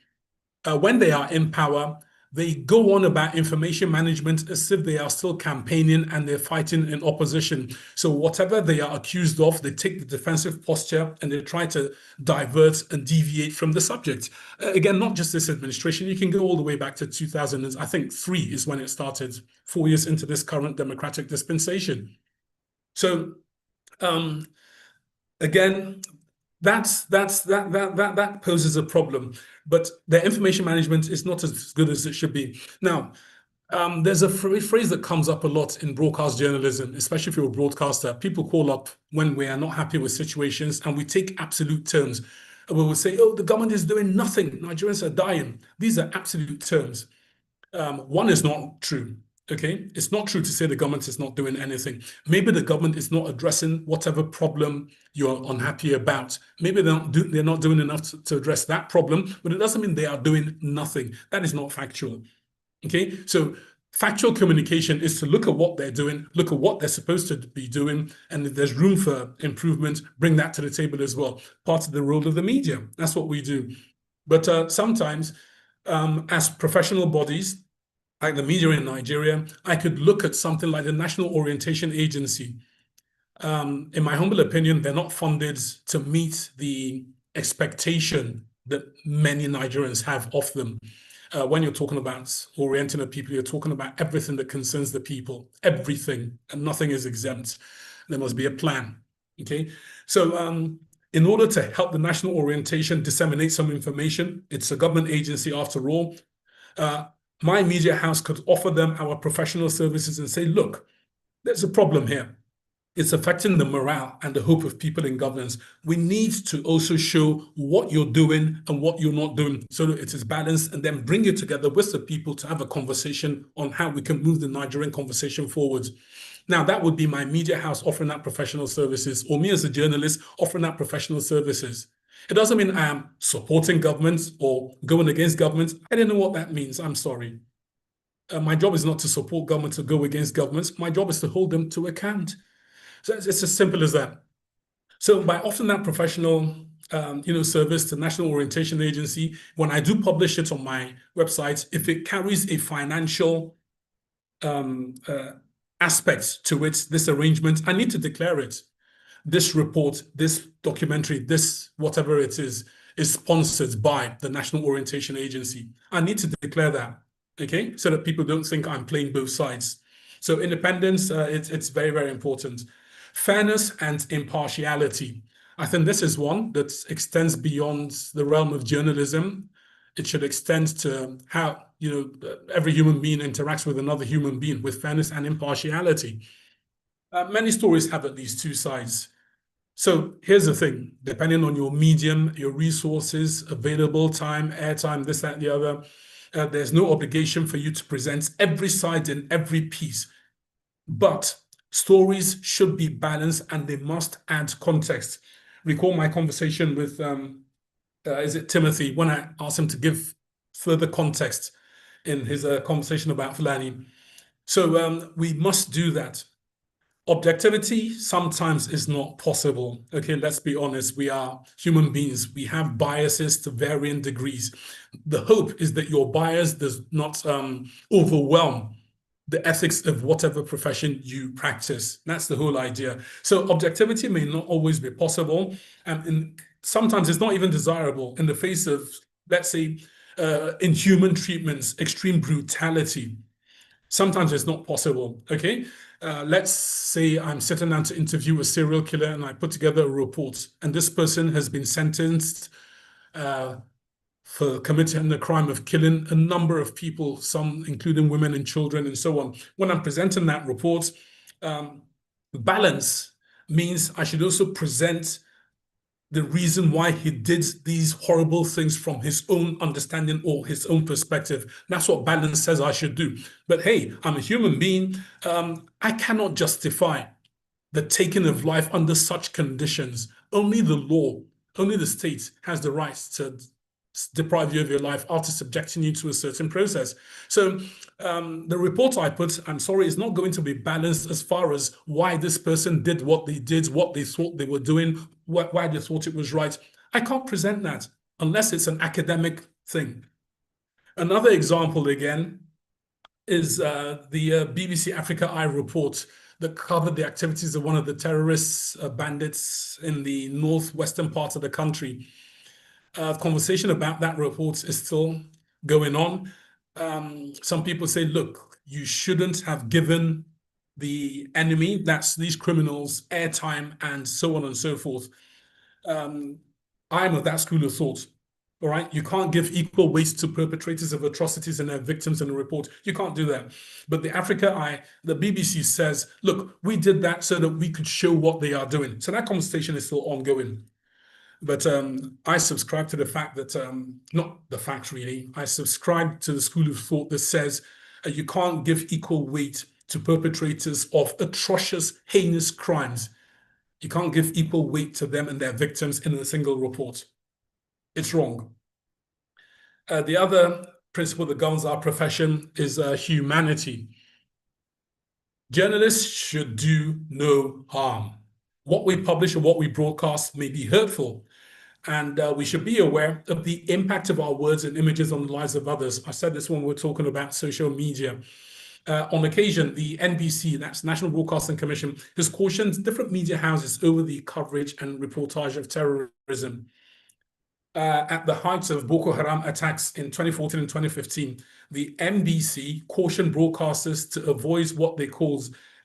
when they are in power, they go on about information management as if they are still campaigning and they're fighting in opposition. So whatever they are accused of, they take the defensive posture and they try to divert and deviate from the subject. Again, not just this administration, you can go all the way back to 2000, I think 3 is when it started, 4 years into this current democratic dispensation. So again, that poses a problem, but their information management is not as good as it should be. Now, there's a phrase that comes up a lot in broadcast journalism, especially if you're a broadcaster. People call up when we are not happy with situations and we take absolute terms. We will say, oh, the government is doing nothing. Nigerians are dying. These are absolute terms. One is not true. Okay, it's not true to say the government is not doing anything. Maybe the government is not addressing whatever problem you're unhappy about. Maybe they're not doing enough to address that problem, but it doesn't mean they are doing nothing. That is not factual. Okay, so Factual communication is to look at what they're doing, look at what they're supposed to be doing, and if there's room for improvement, bring that to the table as well. Part of the role of the media. That's what we do. But sometimes, as professional bodies, like the media in Nigeria, I could look at something like the National Orientation Agency. In my humble opinion, they're not funded to meet the expectation that many Nigerians have of them. When you're talking about orienting the people, you're talking about everything that concerns the people, everything, and nothing is exempt. There must be a plan, okay? So in order to help the National Orientation disseminate some information, it's a government agency after all, my media house could offer them our professional services and say, look, there's a problem here. It's affecting the morale and the hope of people in governance. We need to also show what you're doing and what you're not doing so that it is balanced, and then bring it together with the people to have a conversation on how we can move the Nigerian conversation forward. Now, that would be my media house offering that professional services, or me as a journalist offering that professional services. It doesn't mean I am supporting governments or going against governments. I don't know what that means. I'm sorry. My job is not to support governments or go against governments. My job is to hold them to account. So it's as simple as that. So by offering that professional service to National Orientation Agency, when I do publish it on my website, if it carries a financial aspect to it, this arrangement, I need to declare it. This report, this documentary, this whatever it is sponsored by the National Orientation Agency. I need to declare that, okay? So that people don't think I'm playing both sides. So independence, it's very, very important. Fairness and impartiality. I think this is one that extends beyond the realm of journalism. It should extend to how every human being interacts with another human being with fairness and impartiality. Many stories have at least two sides. So here's the thing, depending on your medium, your resources, available time, airtime, this, that, and the other, there's no obligation for you to present every side in every piece. But stories should be balanced and they must add context. Recall my conversation with, is it Timothy, when I asked him to give further context in his conversation about Fulani. So we must do that. Objectivity sometimes is not possible. Okay, let's be honest. We are human beings. We have biases to varying degrees. The hope is that your bias does not overwhelm the ethics of whatever profession you practice. That's the whole idea. So objectivity may not always be possible, and sometimes it's not even desirable in the face of, let's say, inhuman treatments, extreme brutality. Sometimes it's not possible, okay? Let's say I'm sitting down to interview a serial killer and I put together a report, and this person has been sentenced for committing the crime of killing a number of people, some including women and children and so on. When I'm presenting that report, balance means I should also present the reason why he did these horrible things from his own understanding or his own perspective. That's what balance says I should do. But hey, I'm a human being. I cannot justify the taking of life under such conditions. Only the law, only the state has the right to deprive you of your life after subjecting you to a certain process. So the report I put, I'm sorry, is not going to be balanced as far as why this person did, what they thought they were doing, why they thought it was right. I can't present that unless it's an academic thing. Another example, again, is the BBC Africa Eye report that covered the activities of one of the terrorist bandits in the northwestern part of the country. Conversation about that report is still going on. Some people say, look, you shouldn't have given the enemy, that's these criminals, airtime and so on and so forth. I'm of that school of thought. All right, you can't give equal weight to perpetrators of atrocities and their victims in a report. You can't do that. But the Africa Eye, the BBC says, look, we did that so that we could show what they are doing. So that conversation is still ongoing. But I subscribe to the fact that, not the fact really, I subscribe to the school of thought that says you can't give equal weight to perpetrators of atrocious, heinous crimes. You can't give equal weight to them and their victims in a single report. It's wrong. The other principle that governs our profession is humanity. Journalists should do no harm. What we publish or what we broadcast may be hurtful, and we should be aware of the impact of our words and images on the lives of others. I said this when we were talking about social media. On occasion, the NBC, that's National Broadcasting Commission, has cautioned different media houses over the coverage and reportage of terrorism. At the height of Boko Haram attacks in 2014 and 2015, the NBC cautioned broadcasters to avoid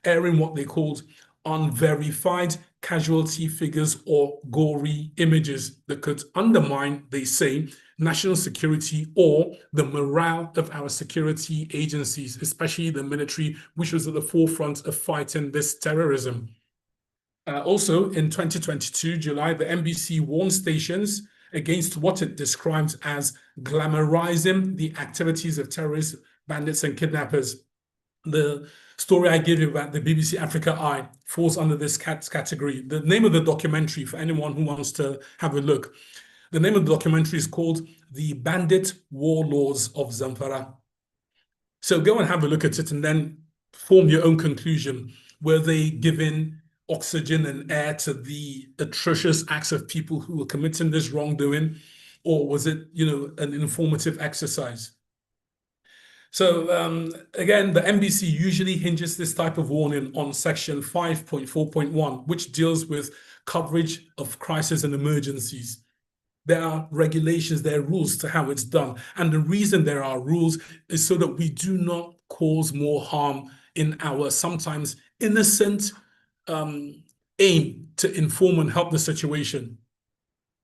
airing what they called unverified casualty figures or gory images that could undermine, they say, national security or the morale of our security agencies, especially the military, which was at the forefront of fighting this terrorism. Also, in 2022, July, the NBC warned stations against what it describes as glamorizing the activities of terrorists, bandits, and kidnappers. The story I gave you about the BBC Africa Eye falls under this category. The name of the documentary, for anyone who wants to have a look, the name of the documentary is called The Bandit Warlords of Zamfara. So go and have a look at it and then form your own conclusion. Were they giving oxygen and air to the atrocious acts of people who were committing this wrongdoing, or was it, an informative exercise? So again, the NBC usually hinges this type of warning on section 5.4.1, which deals with coverage of crisis and emergencies. There are regulations, there are rules to how it's done. And the reason there are rules is so that we do not cause more harm in our sometimes innocent aim to inform and help the situation.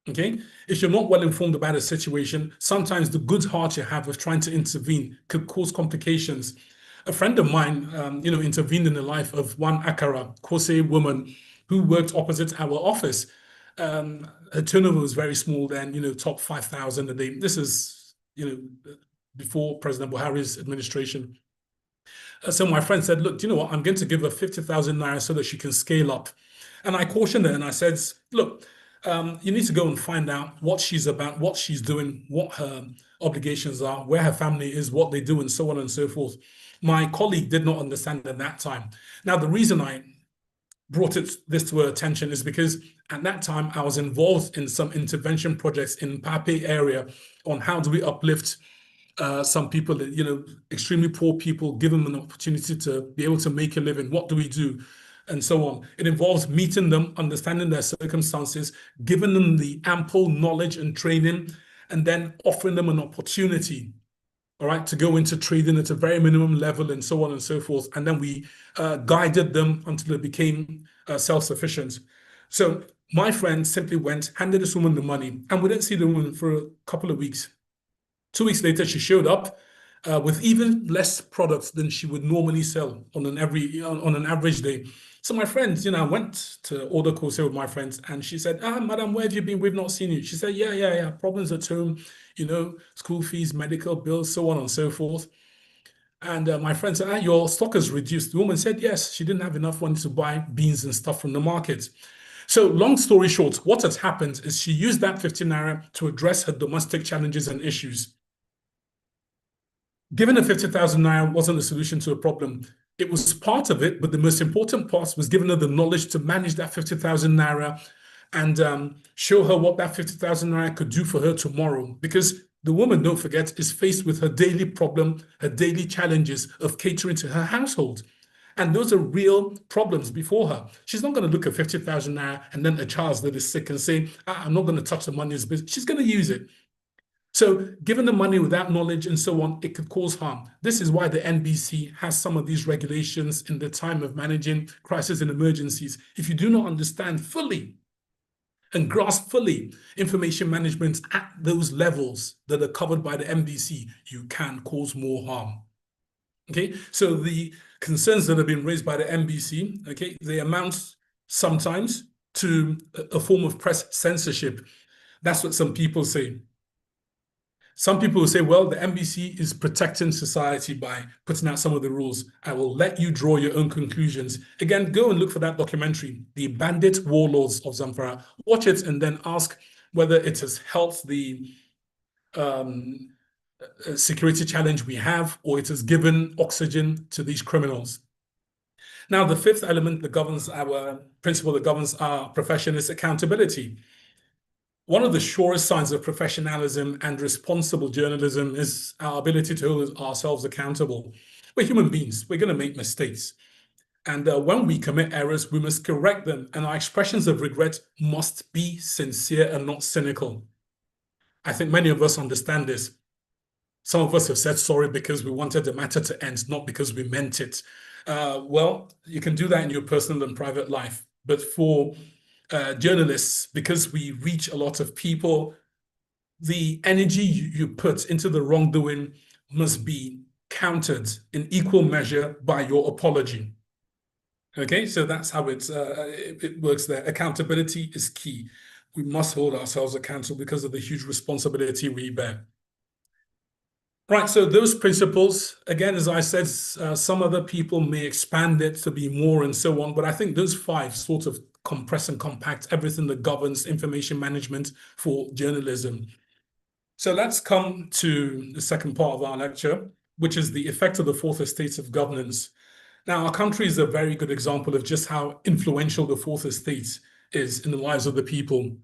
Okay? If you're not well informed about a situation, sometimes the good heart you have of trying to intervene could cause complications. A friend of mine, intervened in the life of one Akara, Kose woman, who worked opposite our office. Her turnover was very small then, top 5,000 a day. This is, before President Buhari's administration. So my friend said, look, do you know what? I'm going to give her 50,000 naira so that she can scale up. And I cautioned her and I said, look, you need to go and find out what she's about, what she's doing, what her obligations are, where her family is, what they do, and so on and so forth. My colleague did not understand at that time. Now, the reason I brought this to her attention is because at that time I was involved in some intervention projects in Pape area on how do we uplift some people, extremely poor people, give them an opportunity to be able to make a living. What do we do? And so on. It involves meeting them, understanding their circumstances, giving them the ample knowledge and training, and then offering them an opportunity, all right, to go into trading at a very minimum level and so on and so forth. And then we guided them until they became self-sufficient. So my friend simply went, handed this woman the money, and we didn't see the woman for a couple of weeks. 2 weeks later, she showed up with even less products than she would normally sell on an average day. So my friends, I went to order course with my friends, and she said, madam, where have you been? We've not seen you. She said, yeah, problems at home, school fees, medical bills, so on and so forth. And my friend said, your stock has reduced. The woman said, yes, she didn't have enough money to buy beans and stuff from the market. So long story short, what has happened is she used that 15 naira to address her domestic challenges and issues. Given the 50,000 naira wasn't a solution to a problem. It was part of it, but the most important part was giving her the knowledge to manage that 50,000 naira and show her what that 50,000 naira could do for her tomorrow. Because the woman, don't forget, is faced with her daily problem, her daily challenges of catering to her household. And those are real problems before her. She's not going to look at 50,000 naira and then a child that is sick and say, I'm not going to touch the money as business. She's going to use it. So given the money without knowledge and so on, it could cause harm. This is why the NBC has some of these regulations in the time of managing crises and emergencies. If you do not understand fully and grasp fully information management at those levels that are covered by the NBC, you can cause more harm. Okay, so the concerns that have been raised by the NBC, okay, they amount sometimes to a form of press censorship. That's what some people say. Some people will say, well, the NBC is protecting society by putting out some of the rules. I will let you draw your own conclusions. Again, go and look for that documentary, The Bandit Warlords of Zamfara. Watch it and then ask whether it has helped the security challenge we have, or it has given oxygen to these criminals. Now, the fifth element that governs our principle that governs our profession is accountability. One of the surest signs of professionalism and responsible journalism is our ability to hold ourselves accountable. We're human beings. We're going to make mistakes. And when we commit errors, we must correct them. And our expressions of regret must be sincere and not cynical. I think many of us understand this. Some of us have said sorry because we wanted the matter to end, not because we meant it. Well, you can do that in your personal and private life. But for journalists, because we reach a lot of people, the energy you put into the wrongdoing must be countered in equal measure by your apology. Okay, so that's how it works there. Accountability is key. We must hold ourselves accountable because of the huge responsibility we bear. Right, so those principles, again, as I said, some other people may expand it to be more and so on, but I think those five sort of compress and compact everything that governs information management for journalism. So let's come to the second part of our lecture, which is the effect of the fourth estate of governance. Now, our country is a very good example of just how influential the fourth estate is in the lives of the people.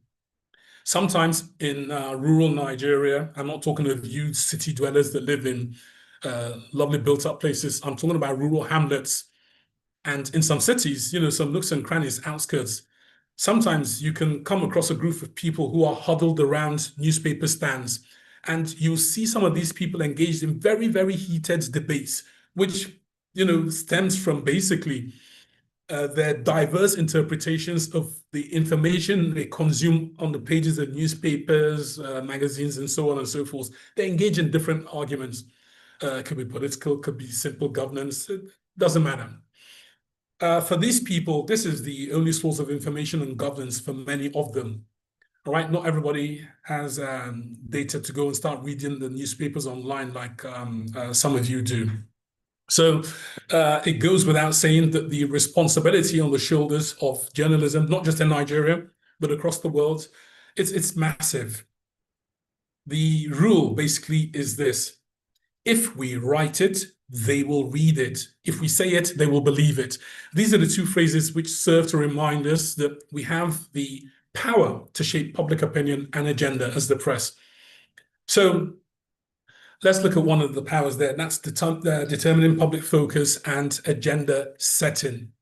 Sometimes in rural Nigeria, I'm not talking of you city dwellers that live in lovely built-up places. I'm talking about rural hamlets. And in some cities, some nooks and crannies, outskirts, sometimes you can come across a group of people who are huddled around newspaper stands. And you'll see some of these people engaged in very, very heated debates, which stems from basically their diverse interpretations of the information they consume on the pages of newspapers, magazines, and so on and so forth. They engage in different arguments. It could be political, could be simple governance, it doesn't matter. For these people, this is the only source of information on governance for many of them. All right, not everybody has data to go and start reading the newspapers online like some of you do. So it goes without saying that the responsibility on the shoulders of journalism, not just in Nigeria, but across the world, it's massive. The rule basically is this: if we write it, they will read it. If we say it, they will believe it. These are the two phrases which serve to remind us that we have the power to shape public opinion and agenda as the press. So let's look at one of the powers there, and that's determining public focus and agenda setting.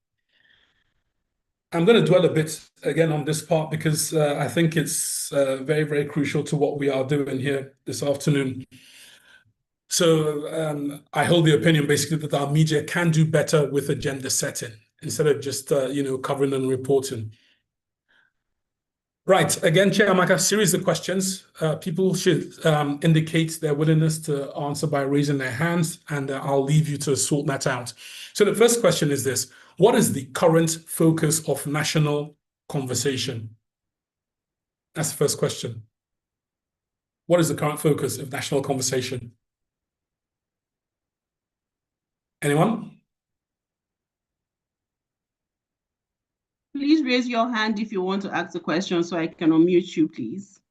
I'm going to dwell a bit again on this part because I think it's very, very crucial to what we are doing here this afternoon. So I hold the opinion basically that our media can do better with agenda setting instead of just covering and reporting. Right, again, Chiamaka, a series of questions. People should indicate their willingness to answer by raising their hands, and I'll leave you to sort that out. So the first question is this: what is the current focus of national conversation? That's the first question. What is the current focus of national conversation? Anyone? Please raise your hand if you want to ask a question so I can unmute you, please.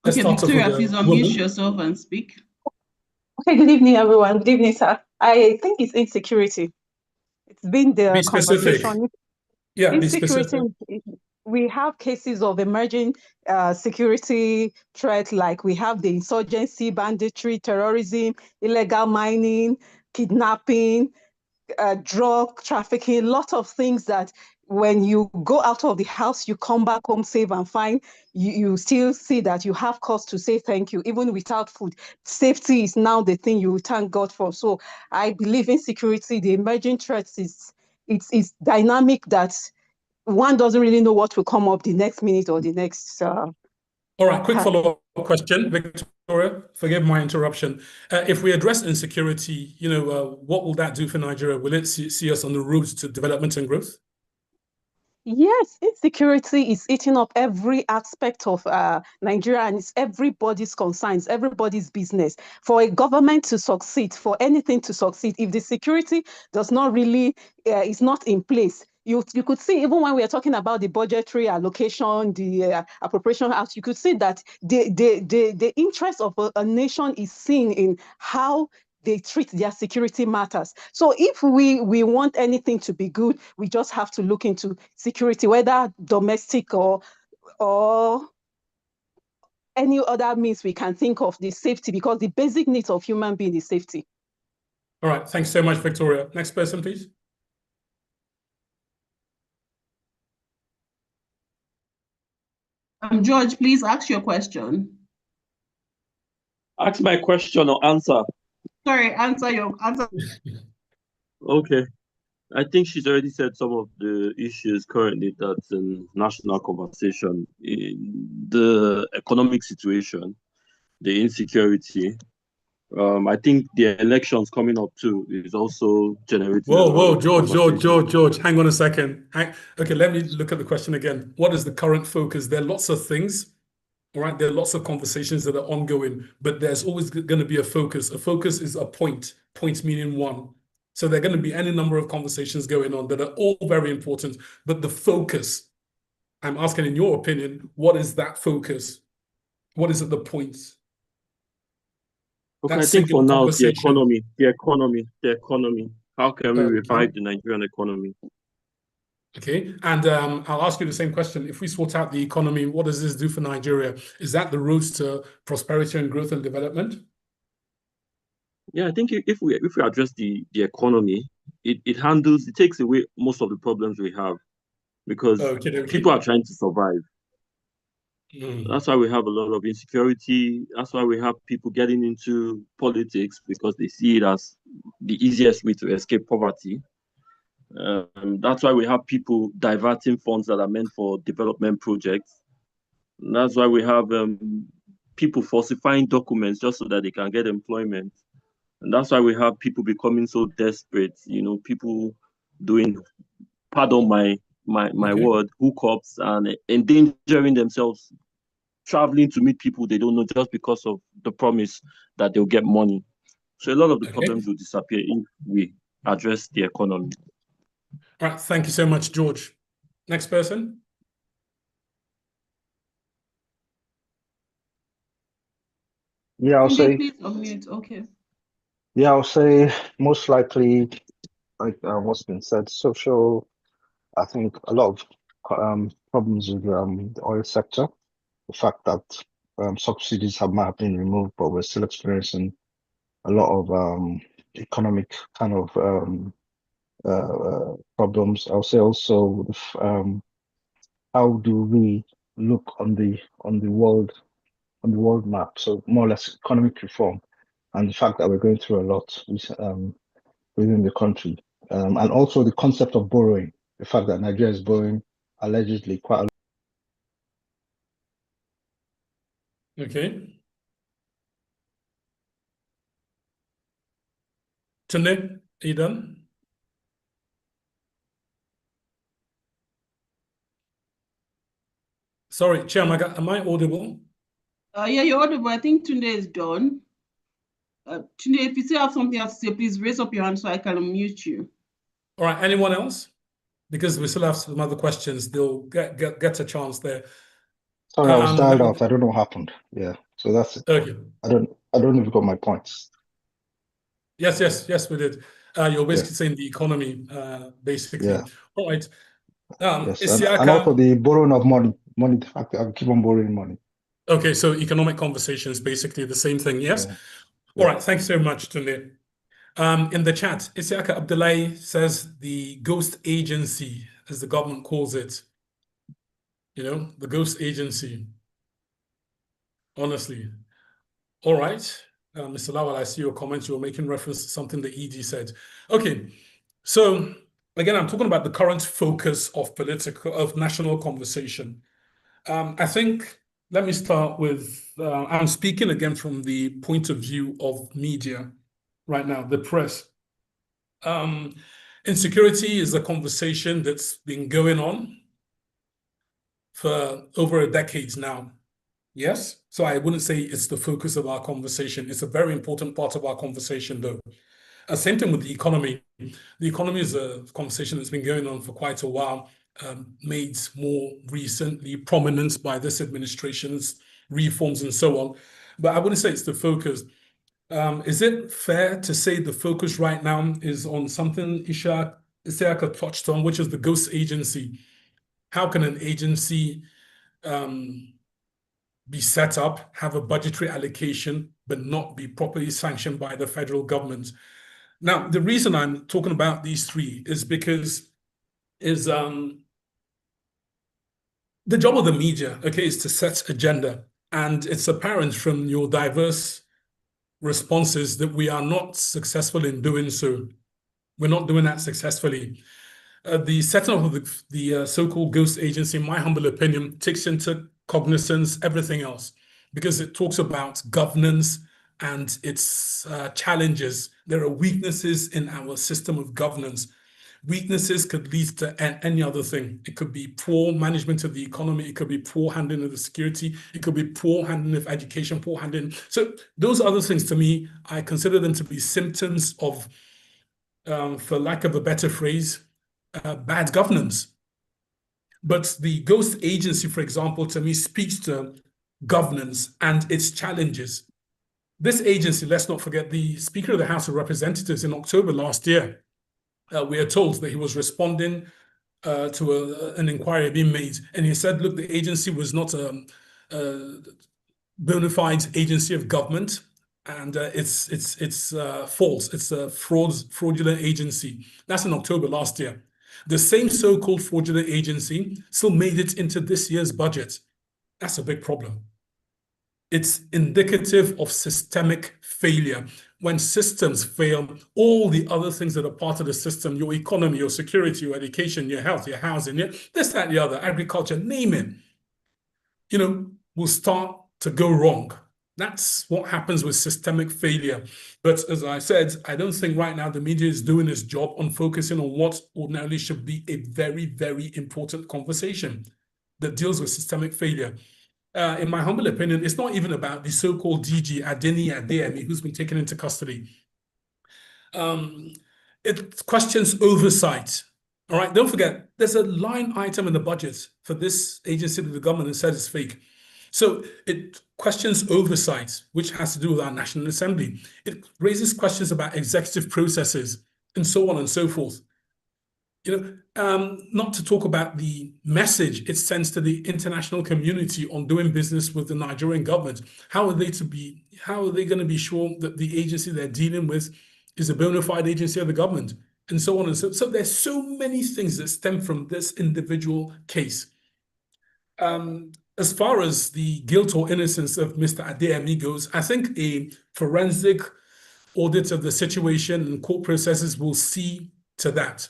Okay, Victoria, please unmute yourself and speak. Okay, good evening, everyone. Good evening, sir. I think it's insecurity. It's been the conversation. Yeah, insecurity. We have cases of emerging security threats, like we have the insurgency, banditry, terrorism, illegal mining, kidnapping, drug trafficking, lots of things that when you go out of the house, you come back home safe and fine, you still see that you have cause to say thank you, even without food. Safety is now the thing you thank God for. So I believe in security. The emerging threats it's dynamic, that one doesn't really know what will come up the next minute or the next. All right, quick follow-up question, Victoria. Forgive my interruption. If we address insecurity, what will that do for Nigeria? Will it see us on the road to development and growth? Yes, insecurity is eating up every aspect of Nigeria, and it's everybody's concerns, everybody's business. For a government to succeed, for anything to succeed, if the security does not really is not in place, you could see, even when we are talking about the budgetary allocation, the appropriation act, you could see that the interest of a nation is seen in how they treat their security matters. So if we want anything to be good, we just have to look into security, whether domestic or any other means we can think of, the safety, because the basic needs of human being is safety. All right, thanks so much, Victoria. Next person, please. George, please ask your question. Ask my question or answer. Sorry, answer your answer. Okay. I think she's already said some of the issues currently that's in national conversation. In the economic situation, the insecurity. I think the elections coming up too is also generating a lot Whoa, of George, hang on a second. Okay, let me look at the question again. What is the current focus? There are lots of things, all right? There are lots of conversations that are ongoing, but there's always going to be a focus. A focus is a point meaning one. So there are going to be any number of conversations going on that are all very important, but the focus, I'm asking in your opinion, what is that focus? What is it, the point? Okay, That I think for singular now, the conversation. economy. How can we Okay. revive the Nigerian economy? Okay, and I'll ask you the same question. If we sort out the economy, what does this do for Nigeria? Is that the road to prosperity and growth and development? Yeah, I think if we address the economy, it takes away most of the problems we have because Okay. people are trying to survive. That's why we have a lot of insecurity. That's why we have people getting into politics because they see it as the easiest way to escape poverty. That's why we have people diverting funds that are meant for development projects. That's why we have people falsifying documents just so that they can get employment. And that's why we have people becoming so desperate, people doing, pardon my word, hookups and endangering themselves, traveling to meet people they don't know just because of the promise that they'll get money. So a lot of the problems will disappear if we address the economy. All right, thank you so much, George. Next person. Yeah, I'll say. Please unmute. Okay. Yeah, I'll say most likely, like what's been said, social. I think a lot of problems with the oil sector. The fact that subsidies might have been removed, but we're still experiencing a lot of economic kind of problems. I'll say also how do we look on the world map? So more or less economic reform, and the fact that we're going through a lot within the country, and also the concept of borrowing. The fact that Nigeria is borrowing allegedly quite a lot. Okay. Tunde, are you done? Sorry, Chiamaka, am I audible? Yeah, you're audible. I think Tunde is done. Tunde, if you still have something else to say, please raise up your hand so I can unmute you. All right, anyone else? Because we still have some other questions. They'll get a chance there. Sorry, I was dialed out. I don't know what happened. Yeah, so that's it. Okay. I don't know if you got my points. Yes, we did. You're basically saying the economy, basically. Yeah. All right. Yes, Isiaka, and also the borrowing of money. The fact that I keep on borrowing money. Okay, so economic conversations, basically the same thing. Yes. Yeah. All right. Thanks so much, Tunde. In the chat, Isiaka Abdullahi says the ghost agency, as the government calls it. The ghost agency. Honestly. All right. Mr. Lawal, I see your comments. You were making reference to something the EG said. Okay. So again, I'm talking about the current focus of national conversation. I think, let me start with, I'm speaking again from the point of view of media right now, the press. Insecurity is a conversation that's been going on for over a decade now. Yes? So I wouldn't say it's the focus of our conversation. It's a very important part of our conversation, though. Same thing with the economy. The economy is a conversation that's been going on for quite a while, made more recently prominent by this administration's reforms and so on. But I wouldn't say it's the focus. Is it fair to say the focus right now is on something Isiaka touched on, which is the ghost agency? How can an agency be set up, have a budgetary allocation, but not be properly sanctioned by the federal government? Now, the reason I'm talking about these three is because the job of the media, okay, is to set agenda. And it's apparent from your diverse responses that we are not successful in doing so. We're not doing that successfully. The setting up of the so-called ghost agency, in my humble opinion, takes into cognizance everything else, because it talks about governance and its challenges. There are weaknesses in our system of governance. Weaknesses could lead to any other thing. It could be poor management of the economy. It could be poor handling of the security. It could be poor handling of education, poor handling. So those other things, to me, I consider them to be symptoms of, for lack of a better phrase, bad governance. But the ghost agency, for example, to me speaks to governance and its challenges. This agency, let's not forget, the Speaker of the House of Representatives in October last year, we are told that he was responding to an inquiry being made. And he said, look, the agency was not a bona fide agency of government, and it's false. It's a fraudulent agency. That's in October last year. The same so-called fraudulent agency still made it into this year's budget. That's a big problem. It's indicative of systemic failure. When systems fail, all the other things that are part of the system, your economy, your security, your education, your health, your housing, this, that, the other, agriculture, name it, will start to go wrong. That's what happens with systemic failure. But as I said, I don't think right now the media is doing its job on focusing on what ordinarily should be a very, very important conversation that deals with systemic failure. In my humble opinion, it's not even about the so-called DG, Adeyemi, who's been taken into custody. It questions oversight. All right, don't forget, there's a line item in the budget for this agency that the government has said is fake. So it questions oversight, which has to do with our National Assembly. It raises questions about executive processes and so on and so forth. Not to talk about the message it sends to the international community on doing business with the Nigerian government. How are they going to be sure that the agency they're dealing with is a bona fide agency of the government, and so on and so. So there's so many things that stem from this individual case. As far as the guilt or innocence of Mr. Adeyemi goes, I think a forensic audit of the situation and court processes will see to that.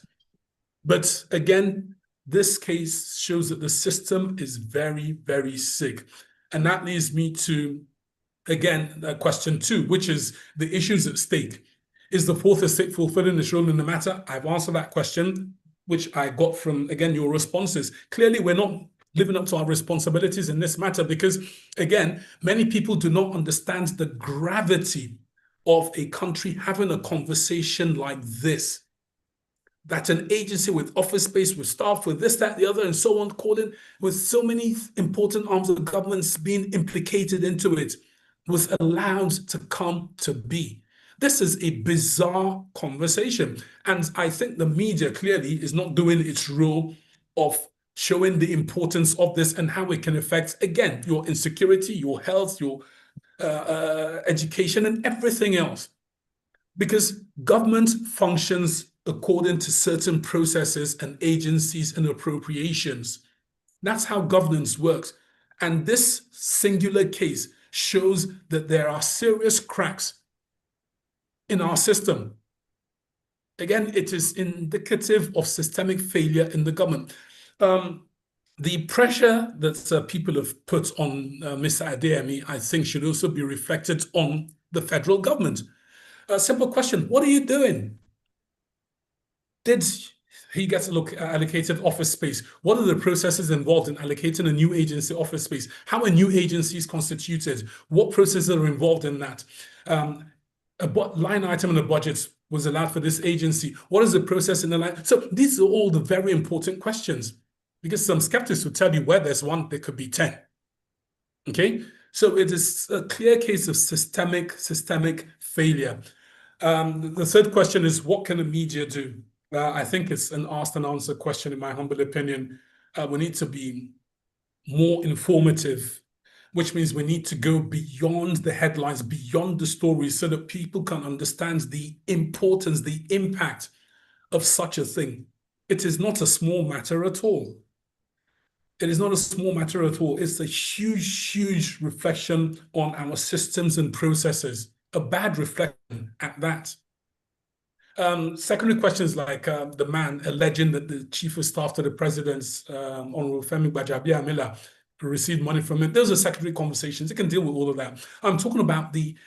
But again, this case shows that the system is very, very sick. And that leads me to, again, question 2, which is the issues at stake. Is the fourth estate fulfilling its role in the matter? I've answered that question, which I got from, again, your responses. Clearly, we're not living up to our responsibilities in this matter because, again, many people do not understand the gravity of a country having a conversation like this. That an agency with office space, with staff, with this, that, the other, and so on, calling, with so many important arms of governments being implicated into it, was allowed to come to be. This is a bizarre conversation. And I think the media clearly is not doing its role of showing the importance of this and how it can affect, again, your insecurity, your health, your education, and everything else. Because government functions according to certain processes and agencies and appropriations. That's how governance works. And this singular case shows that there are serious cracks in our system. Again, it is indicative of systemic failure in the government. The pressure that people have put on Mr. Adeyemi, I think, should also be reflected on the federal government. A simple question, what are you doing? Did he gets allocated office space. What are the processes involved in allocating a new agency office space? How are new agencies constituted? What processes are involved in that? A line item in the budget was allowed for this agency. What is the process in the line? So these are all the very important questions, because some skeptics will tell you where there's one, there could be 10. Okay, so it is a clear case of systemic failure. The third question is, what can the media do? I think it's an asked and answered question, in my humble opinion. We need to be more informative, which means we need to go beyond the headlines, beyond the stories, so that people can understand the importance, the impact of such a thing. It is not a small matter at all. It is not a small matter at all. It's a huge, huge reflection on our systems and processes, a bad reflection at that. Secondary questions like the man alleging that the chief of staff to the president's Honorable Femi Gbajabiamila received money from him. Those are secondary conversations. It can deal with all of that. I'm talking about the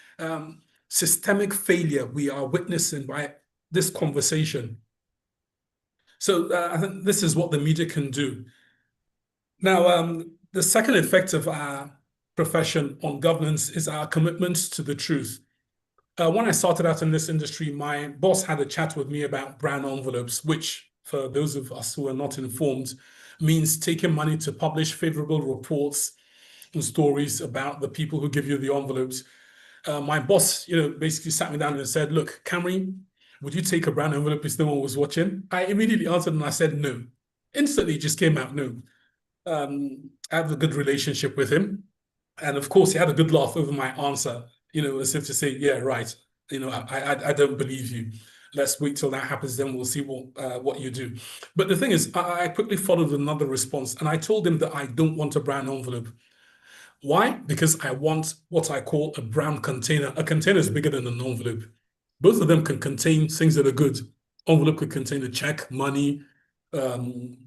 systemic failure we are witnessing by this conversation. So I think this is what the media can do. Now, the second effect of our profession on governance is our commitment to the truth. When I started out in this industry, my boss had a chat with me about brown envelopes, which, for those of us who are not informed, means taking money to publish favorable reports and stories about the people who give you the envelopes. My boss, basically sat me down and said, "Look, Camry, would you take a brown envelope if no one was watching?" I immediately answered and I said no. Instantly, it just came out no. I have a good relationship with him. And of course, he had a good laugh over my answer, as if to say, yeah, right. I don't believe you. Let's wait till that happens, then we'll see what you do. But the thing is, I quickly followed another response, and I told him that I don't want a brown envelope. Why? Because I want what I call a brown container. A container is bigger than an envelope. Both of them can contain things that are good. Envelope could contain a check, money,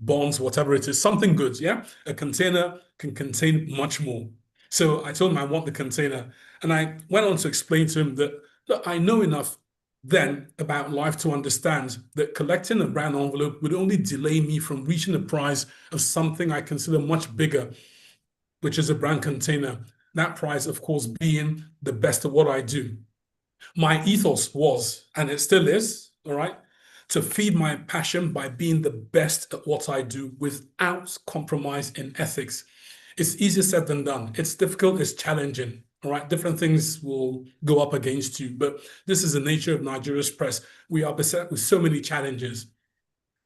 bonds, whatever it is, something good, yeah? A container can contain much more. So I told him I want the container. And I went on to explain to him that, look, I know enough then about life to understand that collecting a brown envelope would only delay me from reaching the prize of something I consider much bigger, which is a brown container. That prize, of course, being the best of what I do. My ethos was, and it still is, all right, to feed my passion by being the best at what I do without compromise in ethics. It's easier said than done. It's difficult, it's challenging, all right? Different things will go up against you, but this is the nature of Nigeria's press. We are beset with so many challenges.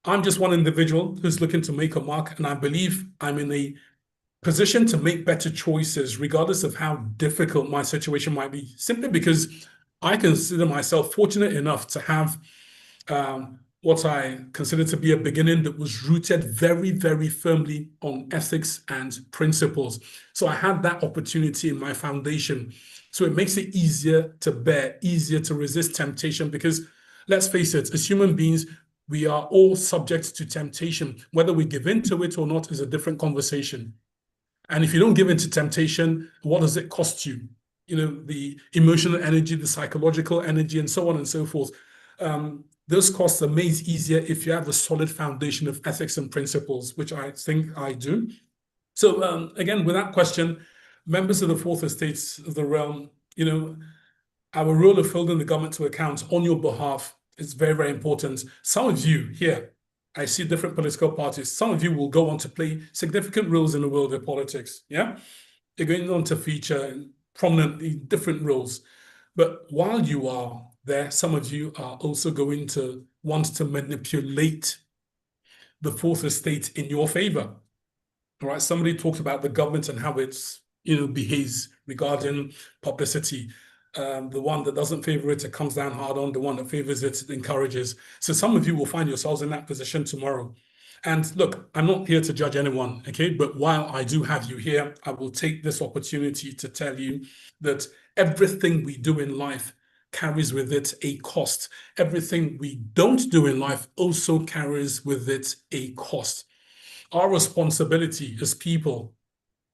I'm just one individual who's looking to make a mark, and I believe I'm in a position to make better choices, regardless of how difficult my situation might be, simply because I consider myself fortunate enough to have what I consider to be a beginning that was rooted very, very firmly on ethics and principles. So I had that opportunity in my foundation. So it makes it easier to bear, easier to resist temptation, because let's face it, as human beings, we are all subject to temptation. Whether we give in to it or not is a different conversation. And if you don't give in to temptation, what does it cost you? The emotional energy, the psychological energy, and so on and so forth. Those costs are made easier if you have a solid foundation of ethics and principles, which I think I do. So again, with that question, members of the fourth estates of the realm, our role of holding the government to account on your behalf is very, very important. Some of you here, I see different political parties. Some of you will go on to play significant roles in the world of politics. Yeah, you're going on to feature prominently different roles. But while you are there, some of you are also going to want to manipulate the fourth estate in your favor. All right, somebody talked about the government and how it's behaves regarding publicity. The one that doesn't favor it comes down hard on. The one that favors it encourages. So some of you will find yourselves in that position tomorrow. And look, I'm not here to judge anyone, okay? But while I do have you here, I will take this opportunity to tell you that everything we do in life carries with it a cost. Everything we don't do in life also carries with it a cost. Our responsibility as people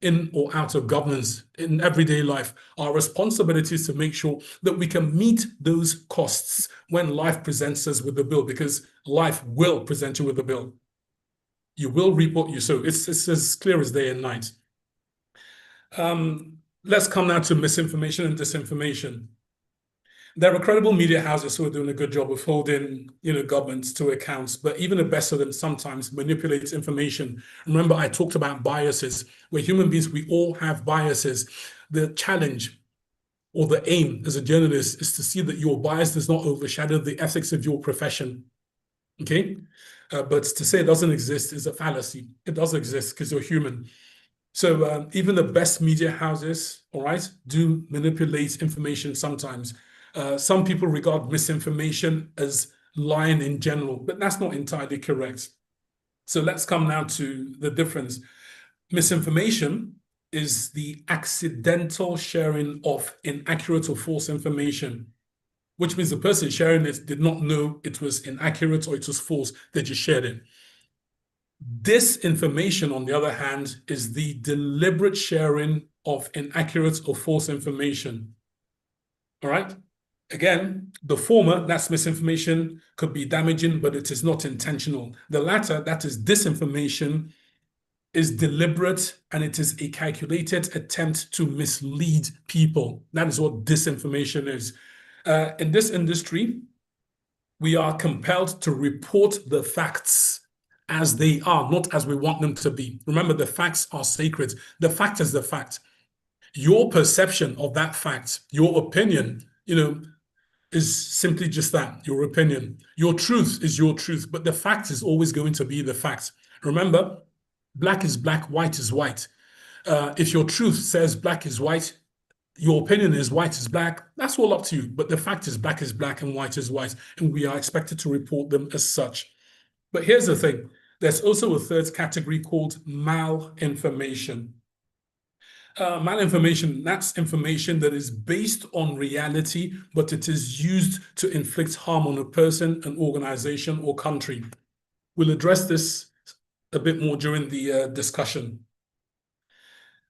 in or out of governance in everyday life, our responsibility is to make sure that we can meet those costs when life presents us with a bill, because life will present you with a bill. You will reap what you sow. It's as clear as day and night. Let's come now to misinformation and disinformation. There are credible media houses who are doing a good job of holding, governments to accounts, but even the best of them sometimes manipulate information. Remember, I talked about biases. We're human beings, we all have biases. The challenge or the aim as a journalist is to see that your bias does not overshadow the ethics of your profession. Okay? But to say it doesn't exist is a fallacy. It does exist because you're human. So even the best media houses, all right, do manipulate information sometimes. Some people regard misinformation as lying in general, but that's not entirely correct. So let's come now to the difference. Misinformation is the accidental sharing of inaccurate or false information, which means the person sharing it did not know it was inaccurate or it was false. They just shared it. Disinformation, on the other hand, is the deliberate sharing of inaccurate or false information. All right? Again, the former, that's misinformation, could be damaging, but it is not intentional. The latter, that is disinformation, is deliberate, and it is a calculated attempt to mislead people. That is what disinformation is. In this industry, we are compelled to report the facts as they are, not as we want them to be. Remember, the facts are sacred. The fact is the fact. Your perception of that fact, your opinion, is simply just that, your opinion. Your truth is your truth, but the fact is always going to be the fact. Remember, black is black, white is white. If your truth says black is white, your opinion is white is black, that's all up to you. But the fact is black and white is white, and we are expected to report them as such. But here's the thing. There's also a third category called malinformation. Malinformation, that's information that is based on reality, but it is used to inflict harm on a person, an organization, or country. We'll address this a bit more during the discussion.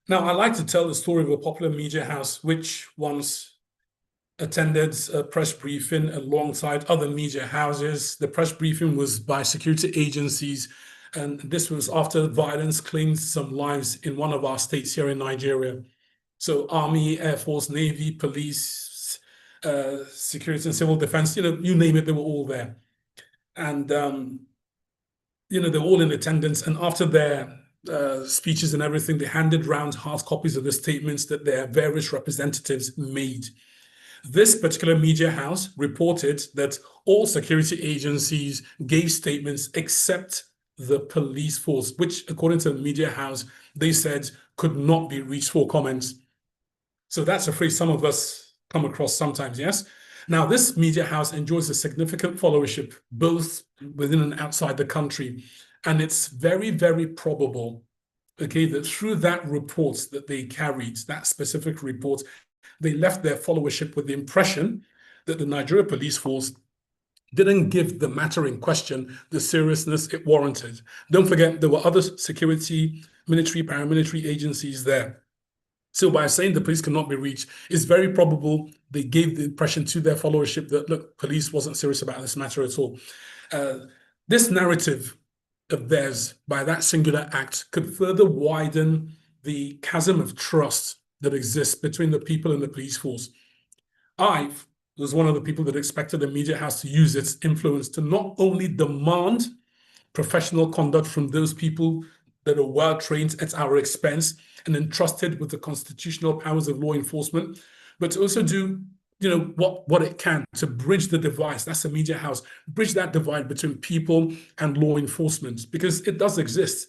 Now, I like to tell the story of a popular media house which once attended a press briefing alongside other media houses. The press briefing was by security agencies, and this was after violence claimed some lives in one of our states here in Nigeria. So Army, Air Force, Navy, police, security and civil defense, you name it, they were all there. And, they were all in attendance. And after their speeches and everything, they handed round hard copies of the statements that their various representatives made. This particular media house reported that all security agencies gave statements except the police force, which, according to the media house, they said could not be reached for comments. So that's a phrase some of us come across sometimes, yes? Now, this media house enjoys a significant followership, both within and outside the country. And it's very, very probable, okay, that through that report that they carried, that specific report, they left their followership with the impression that the Nigeria police force didn't give the matter in question the seriousness it warranted. Don't forget, there were other security, military, paramilitary agencies there. So by saying the police cannot be reached, it's very probable they gave the impression to their followership that, look, police wasn't serious about this matter at all. This narrative of theirs, by that singular act, could further widen the chasm of trust that exists between the people and the police force. I was one of the people that expected the media house to use its influence to not only demand professional conduct from those people that are well-trained at our expense and entrusted with the constitutional powers of law enforcement, but to also do what it can to bridge the divide. That's the media house, bridge that divide between people and law enforcement, because it does exist.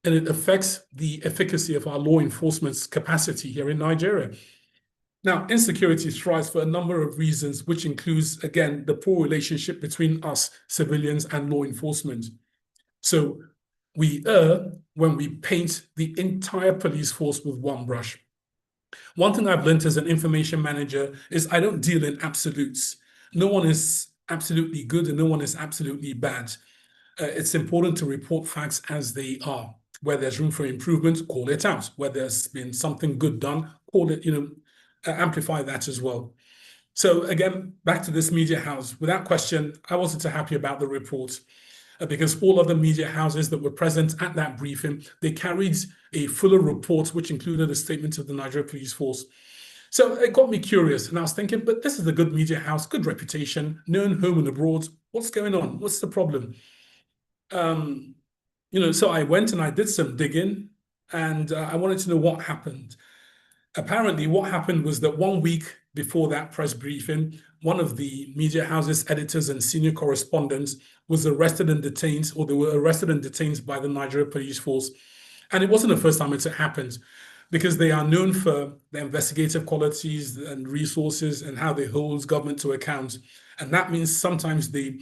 And it affects the efficacy of our law enforcement's capacity here in Nigeria. Now, insecurity thrives for a number of reasons, which includes, again, the poor relationship between us, civilians, and law enforcement. So we err when we paint the entire police force with one brush. One thing I've learned as an information manager is I don't deal in absolutes. No one is absolutely good and no one is absolutely bad. It's important to report facts as they are. Where there's room for improvement, call it out. Where there's been something good done, call it, amplify that as well. So again, back to this media house. Without question, I wasn't too happy about the report because all other media houses that were present at that briefing, they carried a fuller report, which included a statement of the Nigeria Police Force. So it got me curious, and I was thinking, but this is a good media house, good reputation, known home and abroad. What's going on? What's the problem? So I went and I did some digging, and I wanted to know what happened. Apparently, what happened was that 1 week before that press briefing, one of the media house's editors and senior correspondents was arrested and detained, or they were arrested and detained by the Nigeria Police Force. And it wasn't the first time it happened, because they are known for their investigative qualities and resources and how they hold government to account. And that means sometimes they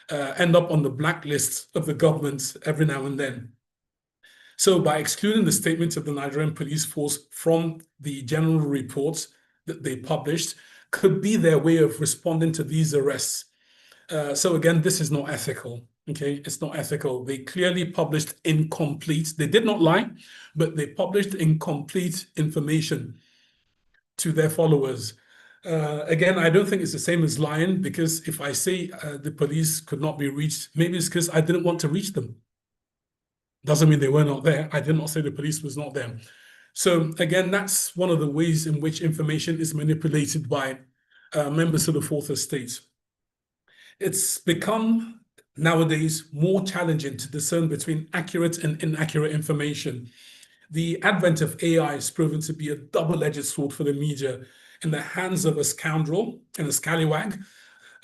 end up on the blacklist of the government every now and then. So by excluding the statement of the Nigerian Police Force from the general reports that they published could be their way of responding to these arrests. So again, this is not ethical. Okay, it's not ethical. They clearly published incomplete. They did not lie, but they published incomplete information to their followers. Again, I don't think it's the same as lying, because if I say the police could not be reached, maybe it's because I didn't want to reach them. Doesn't mean they were not there. I did not say the police was not there. So again, that's one of the ways in which information is manipulated by members of the Fourth Estate. It's become nowadays more challenging to discern between accurate and inaccurate information. The advent of AI has proven to be a double-edged sword for the media in the hands of a scoundrel and a scallywag.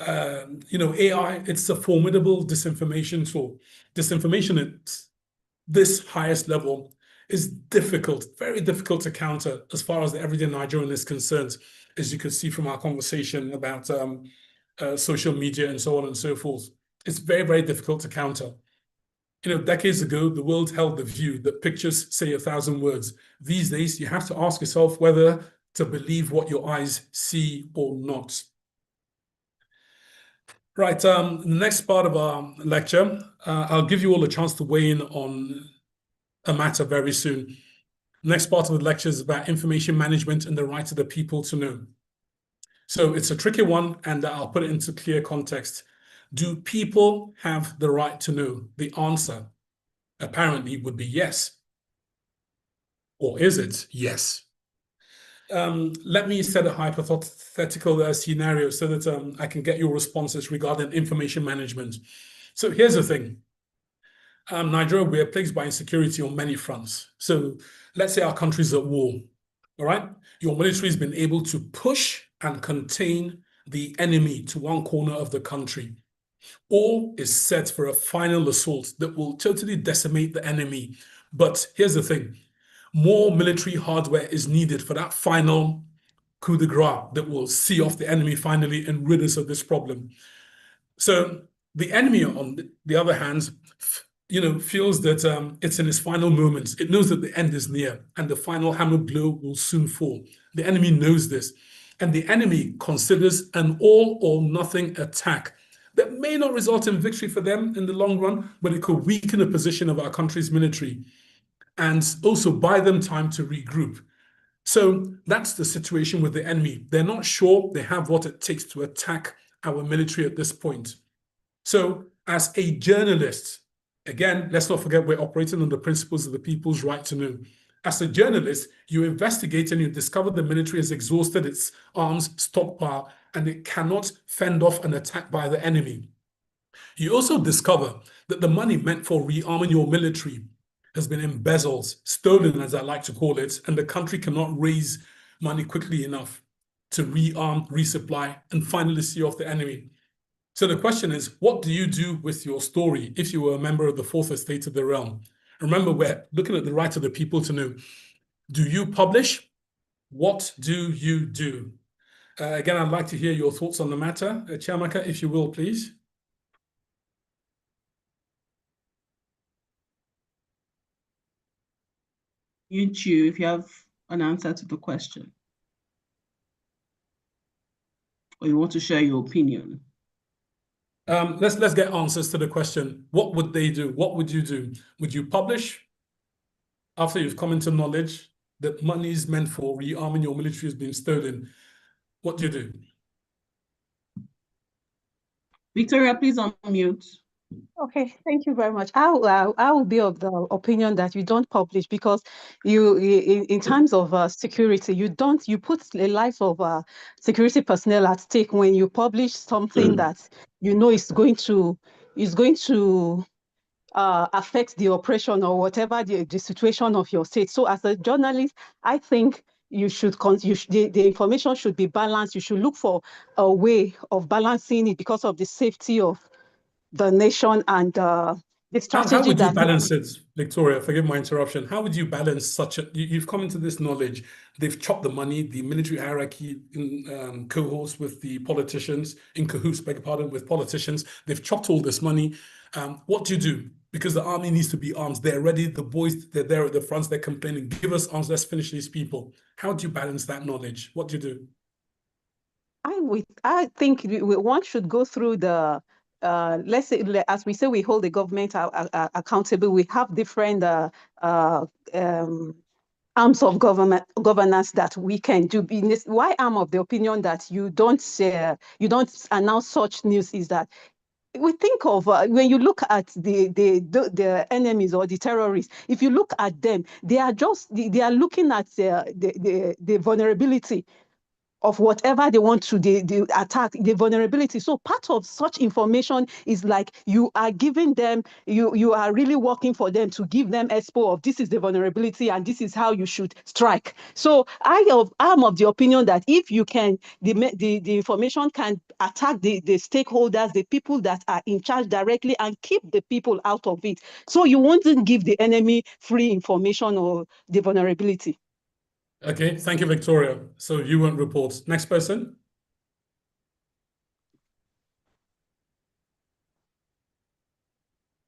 AI, it's a formidable disinformation tool. Disinformation at this highest level is difficult, very difficult to counter as far as the everyday Nigerian is concerned, as you can see from our conversation about social media and so on and so forth. It's very, very difficult to counter. Decades ago, the world held the view that pictures say 1,000 words. These days, you have to ask yourself whether to believe what your eyes see or not. Right, the next part of our lecture, I'll give you all a chance to weigh in on a matter very soon. Next part of the lecture is about information management and the right of the people to know. So it's a tricky one, and I'll put it into clear context. Do people have the right to know? The answer apparently would be yes. Or is it yes? Let me set a hypothetical scenario so that I can get your responses regarding information management. So here's the thing. Nigeria, we are plagued by insecurity on many fronts. So let's say our country's at war, all right? Your military has been able to push and contain the enemy to one corner of the country. All is set for a final assault that will totally decimate the enemy. But here's the thing. More military hardware is needed for that final coup de grace that will see off the enemy finally and rid us of this problem. So the enemy, on the other hand, feels that it's in its final moments. It knows that the end is near and the final hammer blow will soon fall. The enemy knows this. And the enemy considers an all or nothing attack that may not result in victory for them in the long run, but it could weaken the position of our country's military and also buy them time to regroup. So that's the situation with the enemy. They're not sure they have what it takes to attack our military at this point. So as a journalist, again, let's not forget we're operating on the principles of the people's right to know. As a journalist, you investigate and you discover the military has exhausted its arms stockpile and it cannot fend off an attack by the enemy. You also discover that the money meant for rearming your military has been embezzled, stolen, as I like to call it, and the country cannot raise money quickly enough to rearm, resupply, and finally see off the enemy. So the question is, what do you do with your story if you were a member of the Fourth Estate of the realm? Remember, we're looking at the right of the people to know. Do you publish? What do you do? Again, I'd like to hear your thoughts on the matter. Chiamaka, if you will, please. You too, if you have an answer to the question. Or you want to share your opinion. Let's get answers to the question. What would they do? What would you do? Would you publish? after you've come into knowledge that money is meant for rearming your military has been stolen, what do you do? Victoria, please unmute. Okay, thank you very much. I will be of the opinion that you don't publish because in terms of security, you put the life of security personnel at stake when you publish something that you know is going to affect the operation or whatever the situation of your state. So as a journalist, I think the information should be balanced. You should look for a way of balancing it because of the safety of the nation and the How strategy would you that balance it, Victoria? Forgive my interruption. How would you balance such a, you've come into this knowledge, they've chopped the money, the military hierarchy in cohorts with the politicians, in cahoots, beg your pardon, with politicians. They've chopped all this money. What do you do? Because the army needs to be armed. They're ready. The boys, they're there at the front. They're complaining, give us arms, let's finish these people. How do you balance that knowledge? What do you do? I think one should go through the let's say, as we say, we hold the government accountable. We have different arms of governance that we can do business. Why I'm of the opinion that you don't announce such news is that we think of when you look at the enemies or the terrorists. If you look at them, they are looking at the vulnerability of whatever they want to they attack, the vulnerability. So part of such information is like you are giving them, you are really working for them to give them expo of this is the vulnerability and this is how you should strike. So I'm of the opinion that if you can, the information can attack the stakeholders, the people that are in charge directly, and keep the people out of it. So you won't give the enemy free information or the vulnerability. Okay, thank you, Victoria. So you won't report. Next person.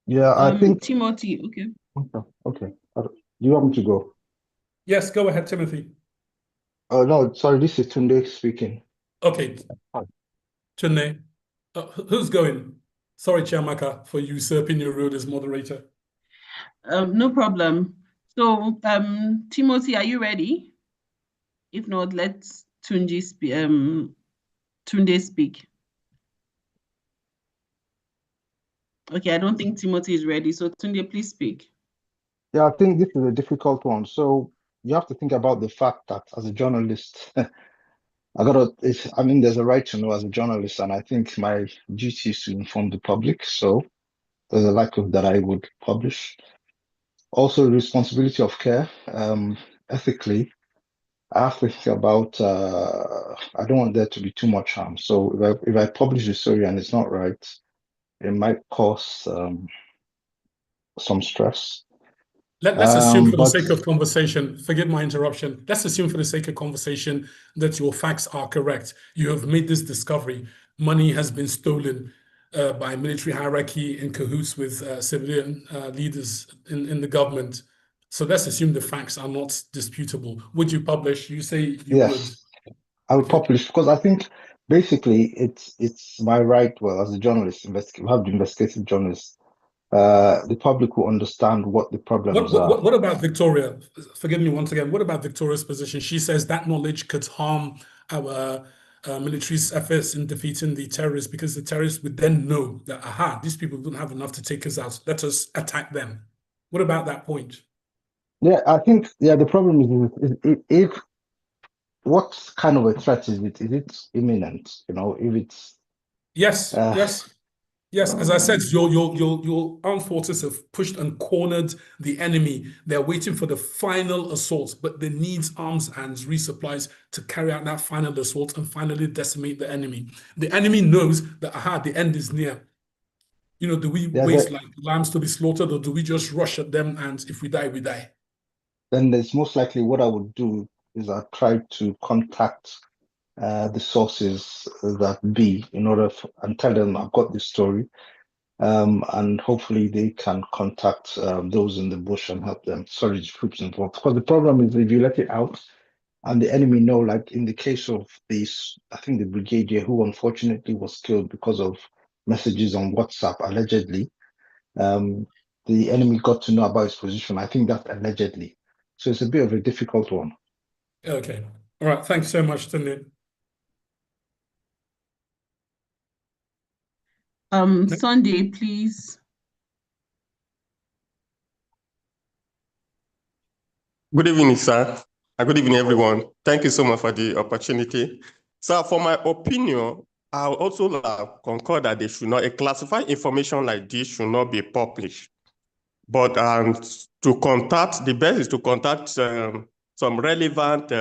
Yeah, I think. Timothy, okay. Okay. Do you want me to go? Yes, go ahead, Timothy. Oh, no, sorry, this is Tunde speaking. Okay. Hi. Tunde. Who's going? Sorry, Chiamaka, for usurping your role as moderator. No problem. So, Timothy, are you ready? If not, let Tunde speak. Okay, I don't think Timothy is ready. So, Tunde, please speak. Yeah, I think this is a difficult one. So you have to think about the fact that as a journalist, there's a right to know as a journalist, and I think my duty is to inform the public. So there's a likelihood that I would publish. Also, the responsibility of care. Ethically, I have to think about, I don't want there to be too much harm. So if I publish the story and it's not right, it might cause some stress. Let's assume for the But sake of conversation, forgive my interruption, let's assume for the sake of conversation that your facts are correct. You have made this discovery. Money has been stolen by military hierarchy in cahoots with civilian leaders in the government. So let's assume the facts are not disputable. Would you publish? You say you would. yes, I would Okay. publish because I think basically it's my right, well, as a journalist, we have the investigative journalist, the public will understand what the problems are. What about Victoria? Forgive me once again. What about Victoria's position? She says that knowledge could harm our military's efforts in defeating the terrorists because the terrorists would then know that, aha, these people don't have enough to take us out. Let us attack them. What about that point? Yeah, I think, the problem is if what kind of a threat is it? Is it imminent? If it's Yes, uh, yes. Yes, as I said, your armed forces have pushed and cornered the enemy. They're waiting for the final assault, but they need arms and resupplies to carry out that final assault and finally decimate the enemy. The enemy knows that, aha, the end is near. Do we waste like lambs to be slaughtered, or do we just rush at them and if we die, we die? then it's most likely what I would do is I try to contact the sources that be in order and tell them I've got this story. And hopefully they can contact those in the bush and help them. Sorry, the troops involved. Because the problem is if you let it out and the enemy know, like in the case of this, I think the brigadier who unfortunately was killed because of messages on WhatsApp, allegedly, the enemy got to know about his position. I think that's allegedly. So it's a bit of a difficult one. Okay. All right. Thanks so much, Tunde. Sunday, please. Good evening, sir. And good evening, everyone. Thank you so much for the opportunity. So for my opinion, I also concur that they should not, a classified information like this should not be published. But to contact, the best is to contact some relevant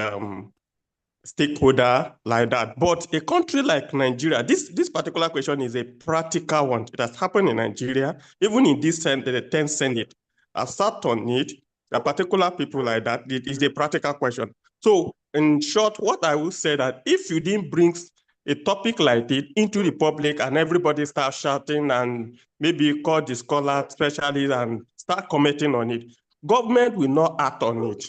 stakeholder like that. But a country like Nigeria, this particular question is a practical one. It has happened in Nigeria, even in this the 10th Senate. I've sat on it. A particular people like that, it is a practical question. So in short, what I will say that if you didn't bring a topic like it into the public and everybody start shouting and maybe call the scholar specialists and start commenting on it, government will not act on it.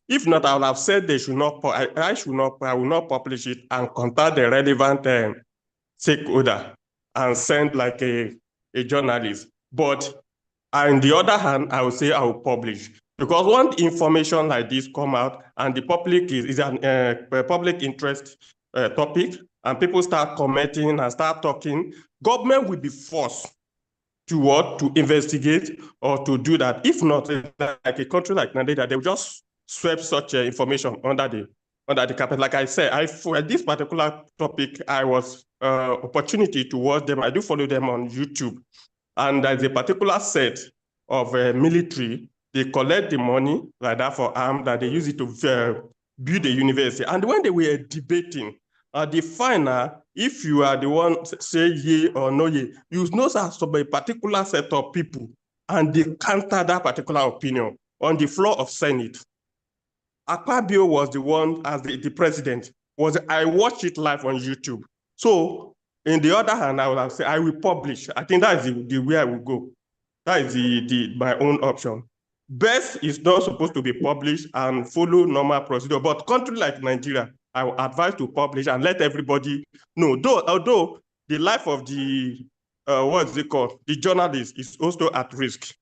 If not, I would have said they should not, I will not publish it and contact the relevant stakeholder and send like a journalist. But on the other hand, I would say I will publish. Because when information like this come out and the public is a public interest topic and people start commenting and start talking, government will be forced to what? To investigate or to do that. If not, like a country like Nigeria, they will just sweep such information under the carpet. Like I said, for this particular topic, I was opportunity to watch them. I do follow them on YouTube. And there's a particular set of military, they collect the money like that for arm that they use it to build a university. And when they were debating, the final, if you are the one say yea or no yea, you know some a particular set of people and they counter that particular opinion on the floor of Senate. Akpabio was the one as the president. I watched it live on YouTube. So in the other hand, I will have said I will publish. I think that is the way I will go. That is my own option. Best is not supposed to be published and follow normal procedure, but country like Nigeria, I will advise to publish and let everybody know. Although the life of the what's it called? The journalist is also at risk.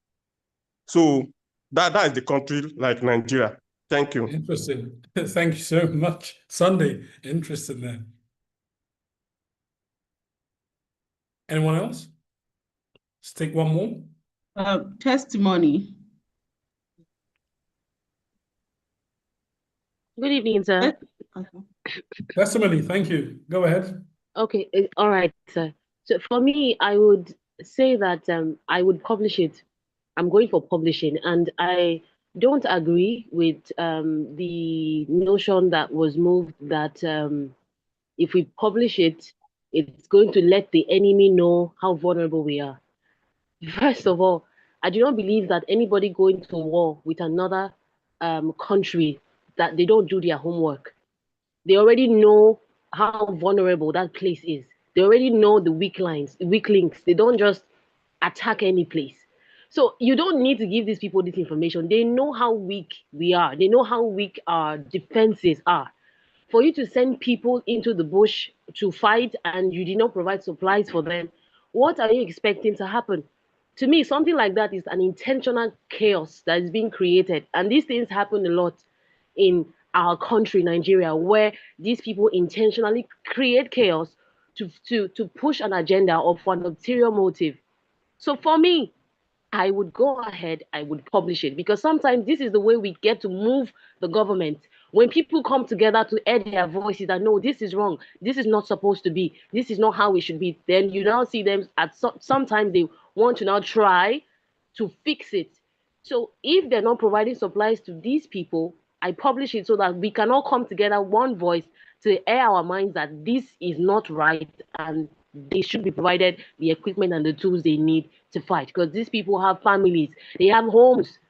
So that is the country like Nigeria. Thank you. Interesting. Thank you so much. Sunday, interesting there. Anyone else? Let's take one more. Testimony. Good evening, sir. Testimony, thank you. Go ahead. Okay, all right, sir. So for me, I would say that I would publish it. I'm going for publishing, and I don't agree with the notion that was moved that if we publish it, it's going to let the enemy know how vulnerable we are. First of all, I do not believe that anybody going to war with another country that they don't do their homework. They already know how vulnerable that place is. They already know the weak lines, the weak links. They don't just attack any place. So you don't need to give these people this information. They know how weak we are. They know how weak our defenses are. For you to send people into the bush to fight and you did not provide supplies for them, what are you expecting to happen? To me, something like that is an intentional chaos that is being created. And these things happen a lot in our country, Nigeria, where these people intentionally create chaos to push an agenda or for an ulterior motive. So for me, I would go ahead, I would publish it because sometimes this is the way we get to move the government. When people come together to air their voices that no, this is wrong, this is not supposed to be, this is not how it should be, then you now see them at sometimes they want to now try to fix it. So if they're not providing supplies to these people, I publish it so that we can all come together, one voice, to air our minds that this is not right and they should be provided the equipment and the tools they need to fight. Because these people have families, they have homes,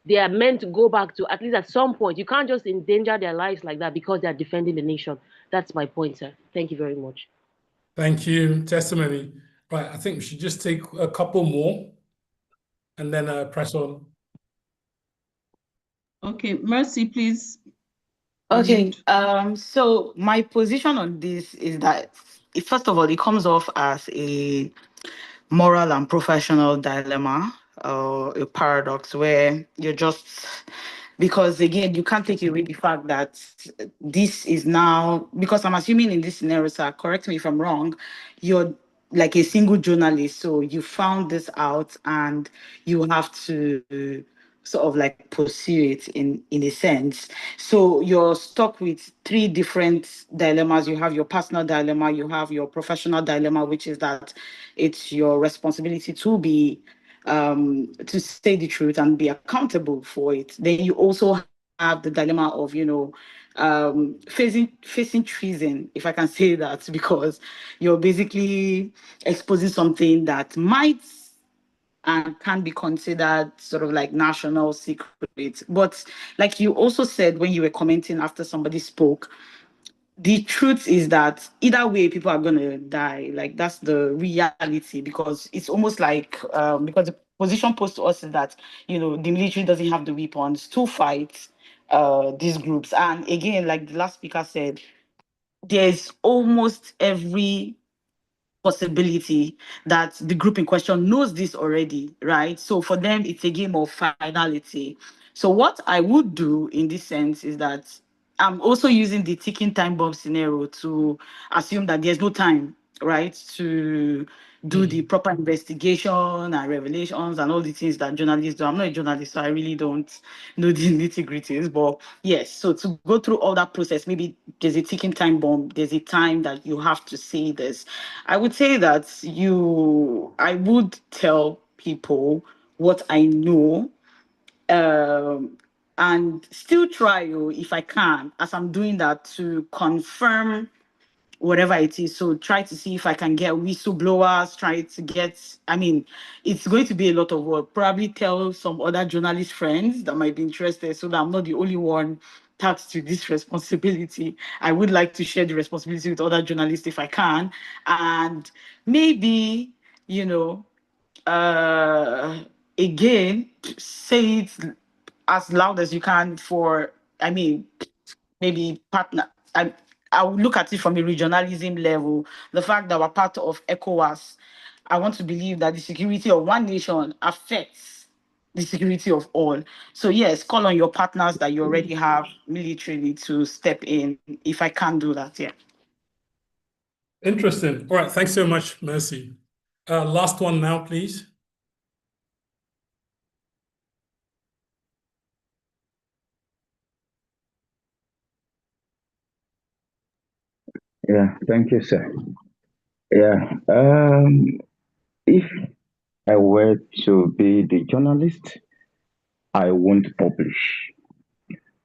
they are meant to go back to at least at some point. You can't just endanger their lives like that because they are defending the nation. That's my point, sir. Thank you very much. Thank you. Testimony. Right, I think we should just take a couple more and then press on. Okay, Mercy, please. Okay, so my position on this is that, first of all, it comes off as a moral and professional dilemma, or a paradox where you're just because again, you can't take away the fact that this is now, because I'm assuming in this scenario, sir, correct me if I'm wrong, you're like a single journalist, so you found this out and you have to sort of like pursue it in a sense. So you're stuck with three different dilemmas. You have your personal dilemma, you have your professional dilemma, which is that it's your responsibility to be to say the truth and be accountable for it. Then you also have the dilemma of, facing treason, if I can say that, because you're basically exposing something that might and can be considered sort of like national secret. But like you also said when you were commenting after somebody spoke, the truth is that either way people are gonna die. Like that's the reality, because it's almost like because the position posed to us is that the military doesn't have the weapons to fight these groups. And again, like the last speaker said, there's almost every possibility that the group in question knows this already, right? So for them, it's a game of finality. So what I would do in this sense is that I'm also using the ticking time bomb scenario to assume that there's no time, right, to do the proper investigation and revelations and all the things that journalists do. I'm not a journalist, so I really don't know the nitty-gritties. But yes, so to go through all that process, maybe there's a ticking time bomb, there's a time that you have to say this. I would say that I would tell people what I know, and still try, if I can, as I'm doing that, to confirm whatever it is. So try to see if I can get whistleblowers, try to get, it's going to be a lot of work. Probably tell some other journalist friends that might be interested so that I'm not the only one tasked with this responsibility. I would like to share the responsibility with other journalists if I can. And maybe, uh, again, say it as loud as you can for, maybe partner. I would look at it from a regionalism level. The fact that we're part of ECOWAS, I want to believe that the security of one nation affects the security of all. So yes, call on your partners that you already have militarily to step in. If I can't do that, yeah. Interesting. All right. Thanks so much, Mercy. Last one now, please. Yeah, thank you, sir. Yeah, if I were to be the journalist, I won't publish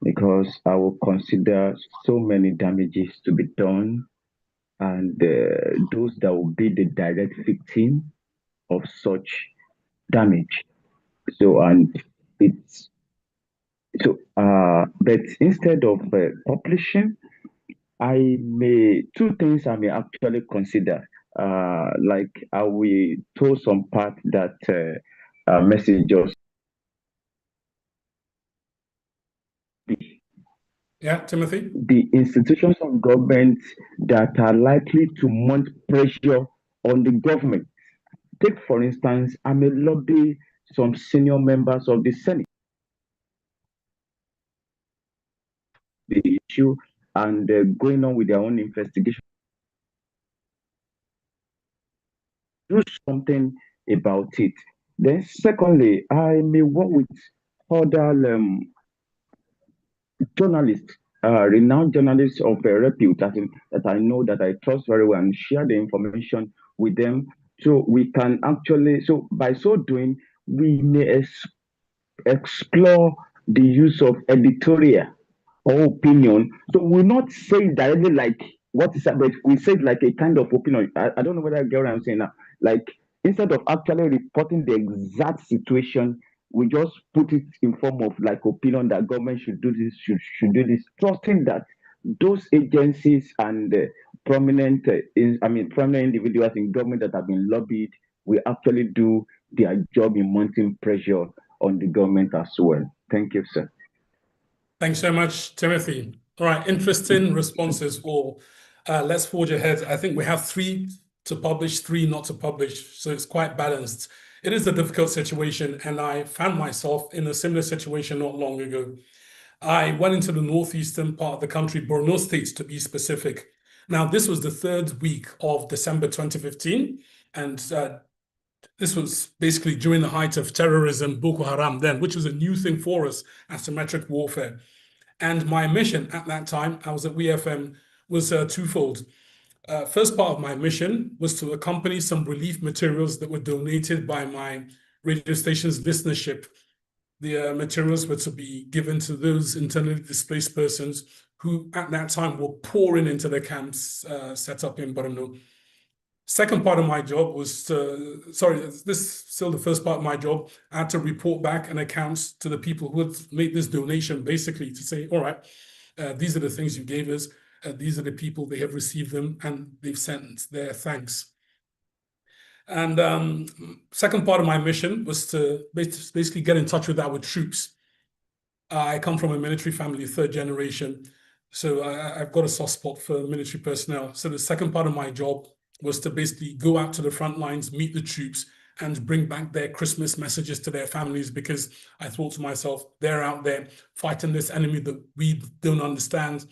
because I will consider so many damages to be done, and those that will be the direct victim of such damage. So, and it's but instead of publishing, two things I may actually consider. Like I will throw some part that messages. Yeah, Timothy. The institutions of government that are likely to mount pressure on the government. Take, for instance, I may lobby some senior members of the Senate. The issue and going on with their own investigation. Do something about it. Then, secondly, I may work with other journalists, renowned journalists of repute that I know that I trust very well, and share the information with them. So we can actually, so by so doing, we may explore the use of editorial or opinion. So we're not saying directly like what is that, but we say it like a kind of opinion. I don't know whether I get what I'm saying now. Like instead of actually reporting the exact situation, we just put it in form of like opinion that government should do this, should do this, trusting that those agencies and prominent, prominent individuals in government that have been lobbied will actually do their job in mounting pressure on the government as well. Thank you, sir. Thanks so much, Timothy. All right, interesting responses all. Let's forge ahead. I think we have 3 to publish, 3 not to publish, so it's quite balanced. It is a difficult situation, and I found myself in a similar situation not long ago. I went into the northeastern part of the country, Borno State to be specific. Now, this was the third week of December 2015, and this was basically during the height of terrorism, Boko Haram then, which was a new thing for us, asymmetric warfare. And my mission at that time, I was at WFM, was twofold. First part of my mission was to accompany some relief materials that were donated by my radio station's listenership. The materials were to be given to those internally displaced persons who at that time were pouring into the camps set up in Borno. Second part of my job was to, sorry, this is still the first part of my job. I had to report back an account to the people who had made this donation, basically to say, all right, these are the things you gave us. These are the people, they have received them and they've sent their thanks. And second part of my mission was to basically get in touch with our troops. I come from a military family, third generation. So I've got a soft spot for military personnel. So the second part of my job was to basically go out to the front lines, meet the troops, and bring back their Christmas messages to their families, because I thought to myself, they're out there fighting this enemy that we don't understand.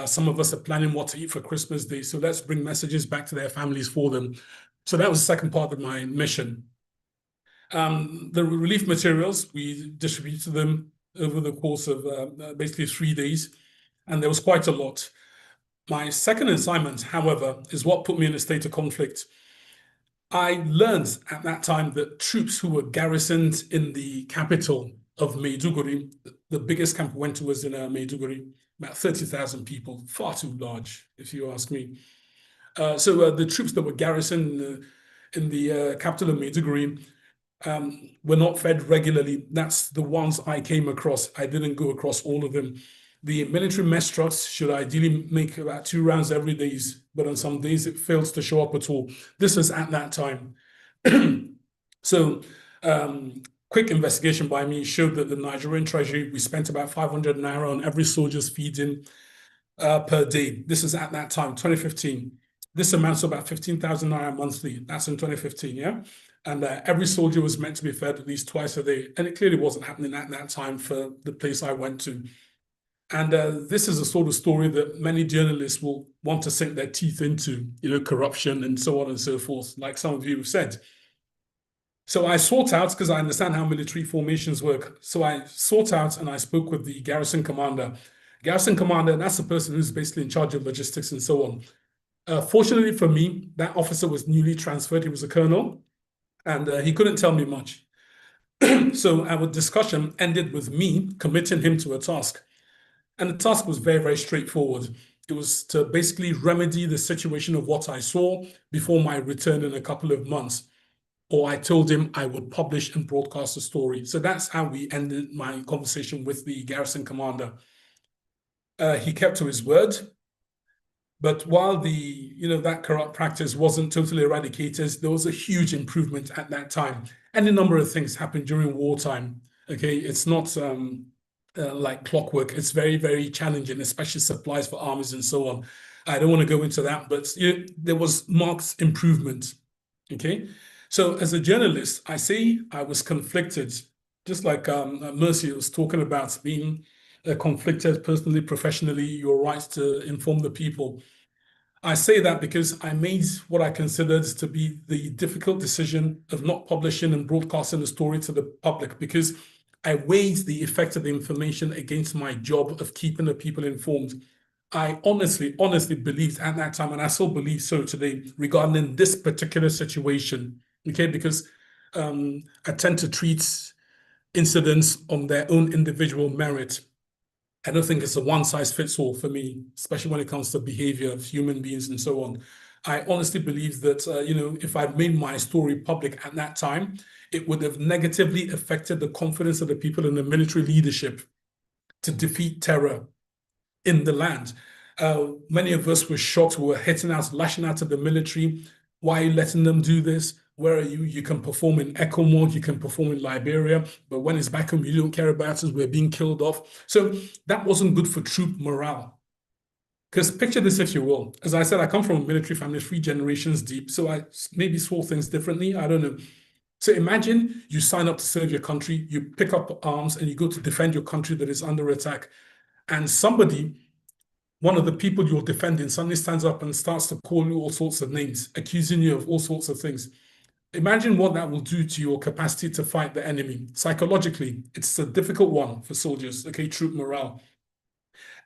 Some of us are planning what to eat for Christmas Day, so let's bring messages back to their families for them. So that was the second part of my mission. The relief materials, we distributed them over the course of basically 3 days, and there was quite a lot. My second assignment, however, is what put me in a state of conflict. I learned at that time that troops who were garrisoned in the capital of Maiduguri, the biggest camp we went to was in Maiduguri, about 30,000 people, far too large, if you ask me. So the troops that were garrisoned in the capital of Maiduguri were not fed regularly. That's the ones I came across. I didn't go across all of them. The military mess trucks should ideally make about 2 rounds every day, but on some days it fails to show up at all. This was at that time. So quick investigation by me showed that the Nigerian Treasury, we spent about 500 naira on every soldier's feeding per day. This is at that time, 2015. This amounts to about 15,000 naira monthly. That's in 2015, yeah? And every soldier was meant to be fed at least twice a day. And it clearly wasn't happening at that time for the place I went to. And this is a sort of story that many journalists will want to sink their teeth into, you know, corruption and so on and so forth, like some of you have said. So I sought out, because I understand how military formations work, so I sought out and I spoke with the garrison commander. Garrison commander, that's the person who's basically in charge of logistics and so on. Fortunately for me, that officer was newly transferred. He was a colonel, and he couldn't tell me much. So our discussion ended with me committing him to a task. And the task was very, very straightforward. It was to basically remedy the situation of what I saw before my return in a couple of months. Or I told him I would publish and broadcast the story. So that's how we ended my conversation with the garrison commander. He kept to his word. But while that corrupt practice wasn't totally eradicated, there was a huge improvement at that time. And a number of things happened during wartime. Okay, it's not like clockwork. It's very, very challenging, especially supplies for armies and so on. I don't want to go into that, but there was marked improvement. Okay, so as a journalist, I say I was conflicted, just like Mercy was talking about being conflicted personally, professionally, your right to inform the people. I say that because I made what I considered to be the difficult decision of not publishing and broadcasting the story to the public, because I weighed the effect of the information against my job of keeping the people informed. I honestly believed at that time, and I still believe so today, regarding this particular situation, okay? Because I tend to treat incidents on their own individual merit. I don't think it's a one-size-fits-all for me, especially when it comes to behavior of human beings and so on. I honestly believe that, if I'd made my story public at that time, it would have negatively affected the confidence of the people in the military leadership to defeat terror in the land. Many of us were shocked. We were hitting out, lashing out at the military. Why are you letting them do this? Where are you? You can perform in Echo mode, you can perform in Liberia, but when it's back home, you don't care about us, we're being killed off. So that wasn't good for troop morale. Because picture this, if you will. As I said, I come from a military family, 3 generations deep, so I maybe saw things differently, I don't know. So imagine you sign up to serve your country, you pick up arms and you go to defend your country that is under attack. And somebody, one of the people you're defending, suddenly stands up and starts to call you all sorts of names, accusing you of all sorts of things. Imagine what that will do to your capacity to fight the enemy. Psychologically, it's a difficult one for soldiers, okay, troop morale.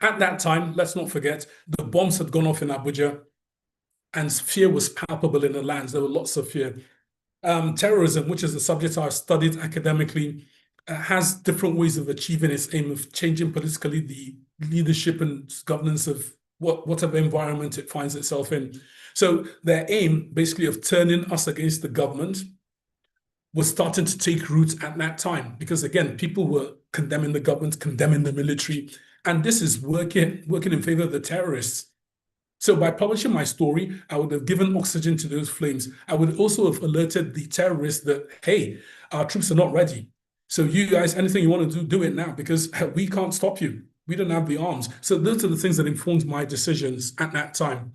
At that time, let's not forget, the bombs had gone off in Abuja and fear was palpable in the lands. There were lots of fear. Terrorism, which is a subject I've studied academically, has different ways of achieving its aim of changing politically the leadership and governance of whatever environment it finds itself in. So their aim, basically, of turning us against the government was starting to take root at that time, because again, people were condemning the government, condemning the military, and this is working in favor of the terrorists. So by publishing my story, I would have given oxygen to those flames. I would also have alerted the terrorists that, hey, our troops are not ready. So you guys, anything you want to do it now, because we can't stop you. We don't have the arms. So those are the things that informed my decisions at that time.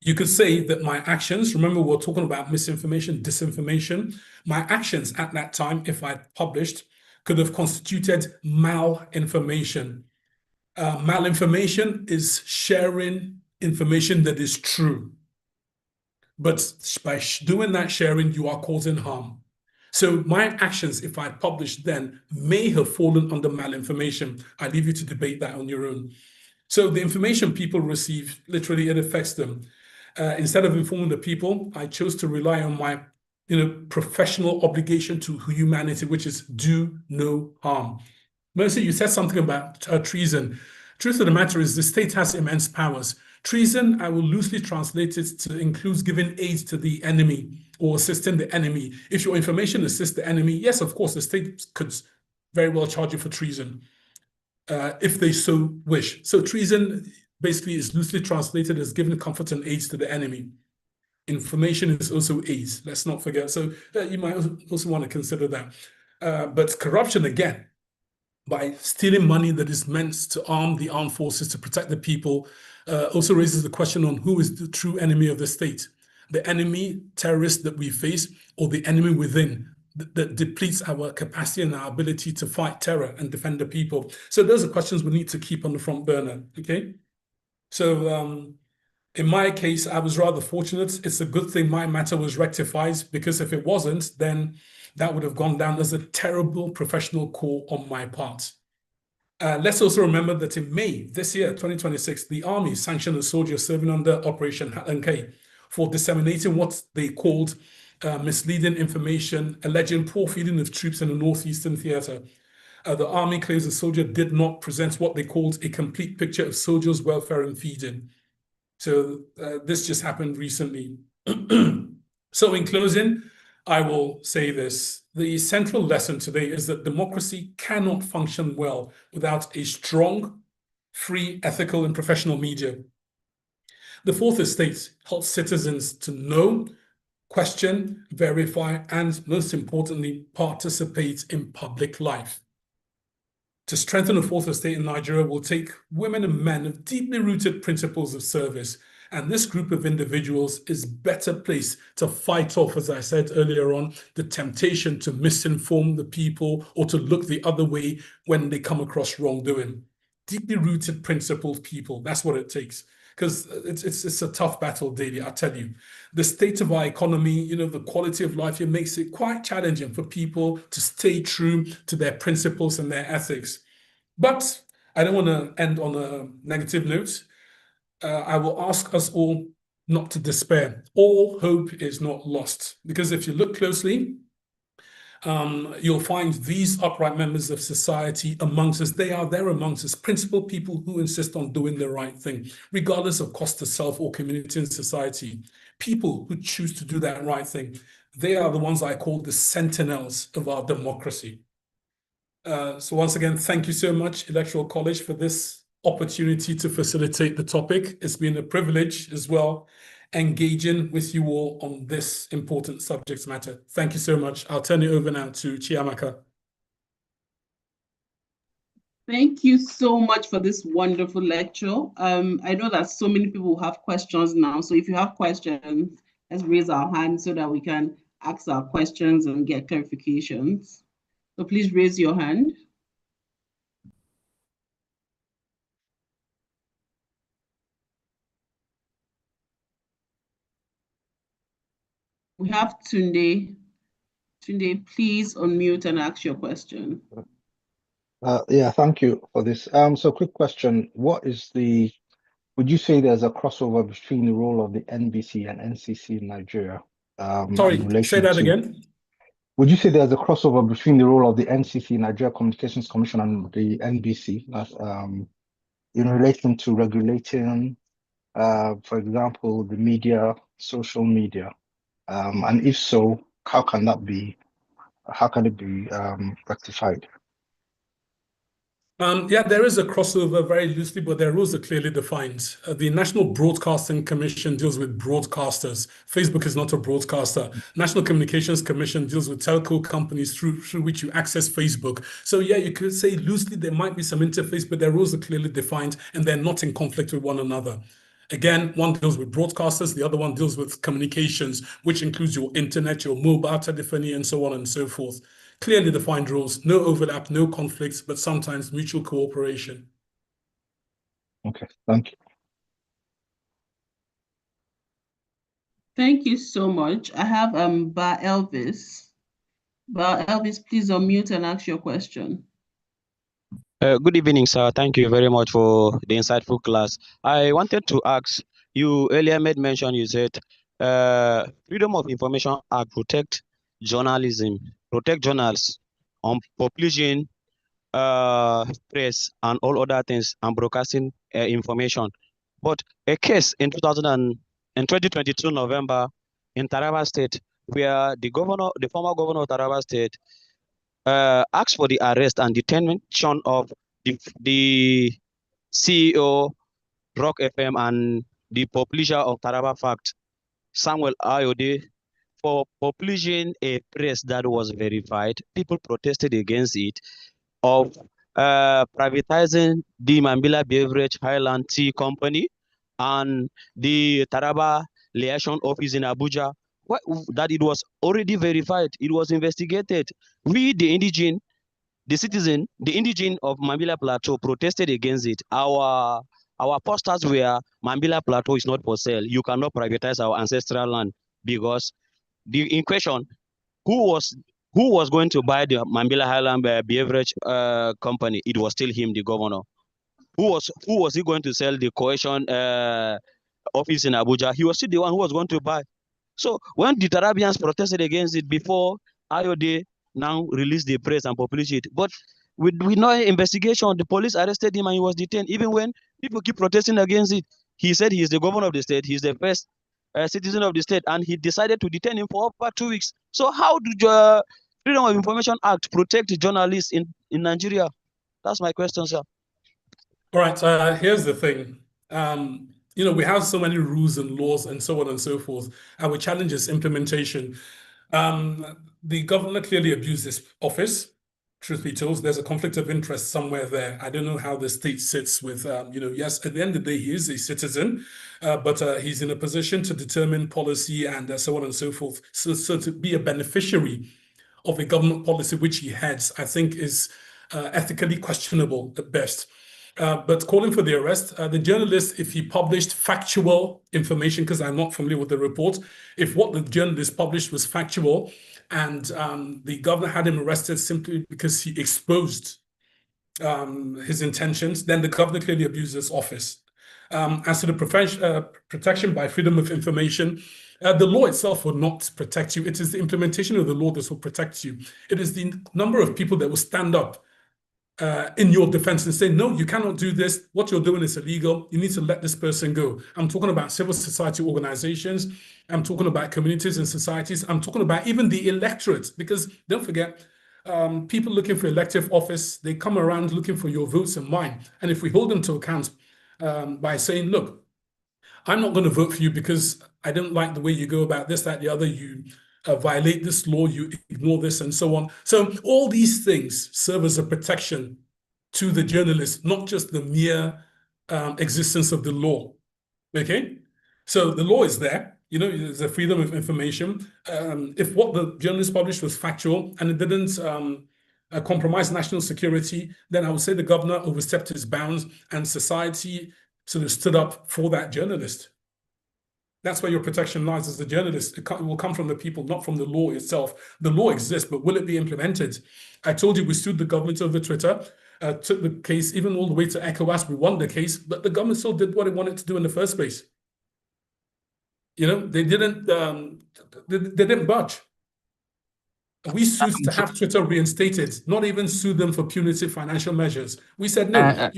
You could say that my actions, remember we're talking about misinformation, disinformation, my actions at that time, if I published, could have constituted malinformation. Malinformation is sharing information that is true. But by doing that sharing, you are causing harm. So my actions, if I published then, may have fallen under malinformation. I leave you to debate that on your own. So the information people receive, literally, it affects them. Instead of informing the people, I chose to rely on my professional obligation to humanity, which is do no harm. Mercy, you said something about treason. Truth of the matter is the state has immense powers. Treason, I will loosely translate it to include giving aid to the enemy or assisting the enemy. If your information assists the enemy, yes, of course, the state could very well charge you for treason if they so wish. So treason basically is loosely translated as giving comfort and aid to the enemy. Information is also aid, let's not forget. So you might also want to consider that. But corruption, again, by stealing money that is meant to arm the armed forces to protect the people, also raises the question on who is the true enemy of the state. The enemy terrorist that we face, or the enemy within that depletes our capacity and our ability to fight terror and defend the people. So those are questions we need to keep on the front burner, okay? So in my case, I was rather fortunate. It's a good thing my matter was rectified, because if it wasn't, then that would have gone down as a terrible professional call on my part. Let's also remember that in May this year, 2026, the Army sanctioned a soldier serving under Operation Hatlan for disseminating what they called misleading information, alleging poor feeding of troops in the Northeastern Theater. The Army claims the soldier did not present what they called a complete picture of soldiers' welfare and feeding. So this just happened recently. So in closing, I will say this. The central lesson today is that democracy cannot function well without a strong, free, ethical, and professional media. The fourth estate helps citizens to know, question, verify, and most importantly, participate in public life. To strengthen the fourth estate in Nigeria will take women and men of deeply rooted principles of service. And this group of individuals is better placed to fight off, as I said earlier on, the temptation to misinform the people or to look the other way when they come across wrongdoing. Deeply rooted principled people, that's what it takes. Because it's a tough battle daily, I tell you. The state of our economy, the quality of life here makes it quite challenging for people to stay true to their principles and their ethics. But I don't want to end on a negative note. I will ask us all not to despair. All hope is not lost. Because if you look closely, you'll find these upright members of society amongst us. They are there amongst us, principled people who insist on doing the right thing, regardless of cost to self or community and society. People who choose to do that right thing. They are the ones I call the sentinels of our democracy. So once again, thank you so much, Electoral College, for this opportunity to facilitate the topic. It's been a privilege as well, engaging with you all on this important subject matter. Thank you so much. I'll turn it over now to Chiamaka. Thank you so much for this wonderful lecture. I know that so many people have questions now. So if you have questions, let's raise our hands so that we can ask our questions and get clarifications. So please raise your hand. We have Tunde. Tunde, please unmute and ask your question. Yeah, thank you for this. So quick question. Would you say there's a crossover between the role of the NBC and NCC in Nigeria? Sorry, in relation say that to, again. Would you say there's a crossover between the role of the NCC, Nigeria Communications Commission, and the NBC, in relation to regulating, for example, the media, social media? And if so, how can it be rectified? Yeah, there is a crossover very loosely, but their rules are clearly defined. The National Broadcasting Commission deals with broadcasters. Facebook is not a broadcaster. National Communications Commission deals with telco companies through which you access Facebook. So yeah, you could say loosely there might be some interface, but their rules are clearly defined and they're not in conflict with one another. Again, one deals with broadcasters, the other one deals with communications, which includes your internet, your mobile telephony, and so on and so forth. Clearly defined rules, no overlap, no conflicts, but sometimes mutual cooperation. Okay, thank you. Thank you so much. I have Ba Elvis. Ba Elvis, please unmute and ask your question. Good evening, sir. Thank you very much for the insightful class. I wanted to ask, you earlier made mention, you said Freedom of Information Act protect journalism, protect journals on publishing press and all other things and broadcasting information. But a case in 2022 November in Taraba State, where the former governor of Taraba State, asked for the arrest and detention of the CEO, Rock FM, and the publisher of Taraba Fact, Samuel Ayode, for publishing a press that was verified. People protested against it, of privatizing the Mambila Beverage Highland Tea Company and the Taraba Liaison Office in Abuja. That it was already verified, it was investigated. We, the indigene, the citizen, the indigene of Mambila Plateau protested against it. Our posters were, Mambila Plateau is not for sale. You cannot privatize our ancestral land, because in question, who was going to buy the Mambila Highland Beverage company? It was still him, the governor. Who was he going to sell the cohesion office in Abuja? He was still the one who was going to buy. So when the Tarabians protested against it before Ayode now released the press and published it, but with no investigation, the police arrested him and he was detained. Even when people keep protesting against it, he said he is the governor of the state, he's the first citizen of the state, and he decided to detain him for over 2 weeks. So how do the Freedom of Information Act protect journalists in Nigeria? That's my question, sir. All right, here's the thing. We have so many rules and laws and so on and so forth. Our challenge is implementation. The governor clearly abused his office. Truth be told, there's a conflict of interest somewhere there. I don't know how the state sits with, yes, at the end of the day, he is a citizen, but he's in a position to determine policy and so on and so forth. So to be a beneficiary of a government policy which he heads, I think is ethically questionable at best. But calling for the arrest, the journalist, if he published factual information, because I'm not familiar with the report, if what the journalist published was factual and the governor had him arrested simply because he exposed his intentions, then the governor clearly abused his office. As to the protection by freedom of information, the law itself will not protect you. It is the implementation of the law that will protect you. It is the number of people that will stand up in your defense and say, no, you cannot do this. What you're doing is illegal. You need to let this person go. I'm talking about civil society organizations. I'm talking about communities and societies. I'm talking about even the electorate, because don't forget, people looking for elective office, they come around looking for your votes and mine. And if we hold them to account by saying, look, I'm not going to vote for you because I don't like the way you go about this, that, the other, you violate this law, you ignore this, and so on. So all these things serve as a protection to the journalist, not just the mere existence of the law. Okay? So the law is there. You know, there's a freedom of information. If what the journalist published was factual and it didn't compromise national security, then I would say the governor overstepped his bounds and society sort of stood up for that journalist. That's where your protection lies as a journalist. It will come from the people, not from the law itself. The law exists, but will it be implemented? I told you we sued the government over Twitter, took the case even all the way to ECOWAS. We won the case, but the government still did what it wanted to do in the first place. You know, they didn't budge. We sued to have Twitter reinstated, not even sue them for punitive financial measures. We said, no.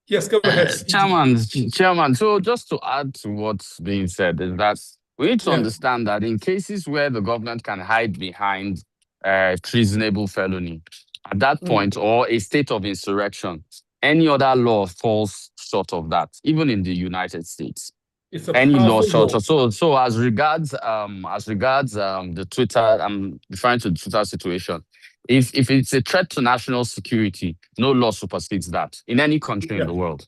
Yes, go ahead. Chairman, so just to add to what's being said is that we need to understand that in cases where the government can hide behind treasonable felony, at that point, or a state of insurrection, any other law falls short of that, even in the United States. It's a any law powerful short. law. So as regards the Twitter, I'm referring to the Twitter situation. If it's a threat to national security, no law supersedes that in any country in the world.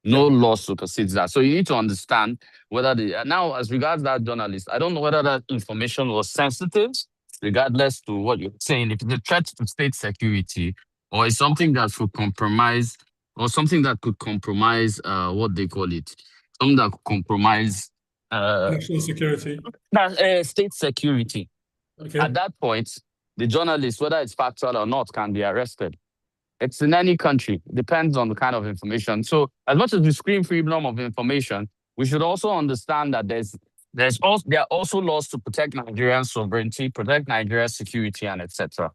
No law supersedes that. So you need to understand whether now as regards that journalist, I don't know whether that information was sensitive, regardless to what you're saying. If it's a threat to state security, or it's something that could compromise, what they call it, something that could compromise national security, state security. Okay. At that point, the journalist, whether it's factual or not, can be arrested. It's in any country. It depends on the kind of information. So as much as we scream freedom of information, we should also understand that there are also laws to protect Nigerian sovereignty, protect Nigeria's security, and etc.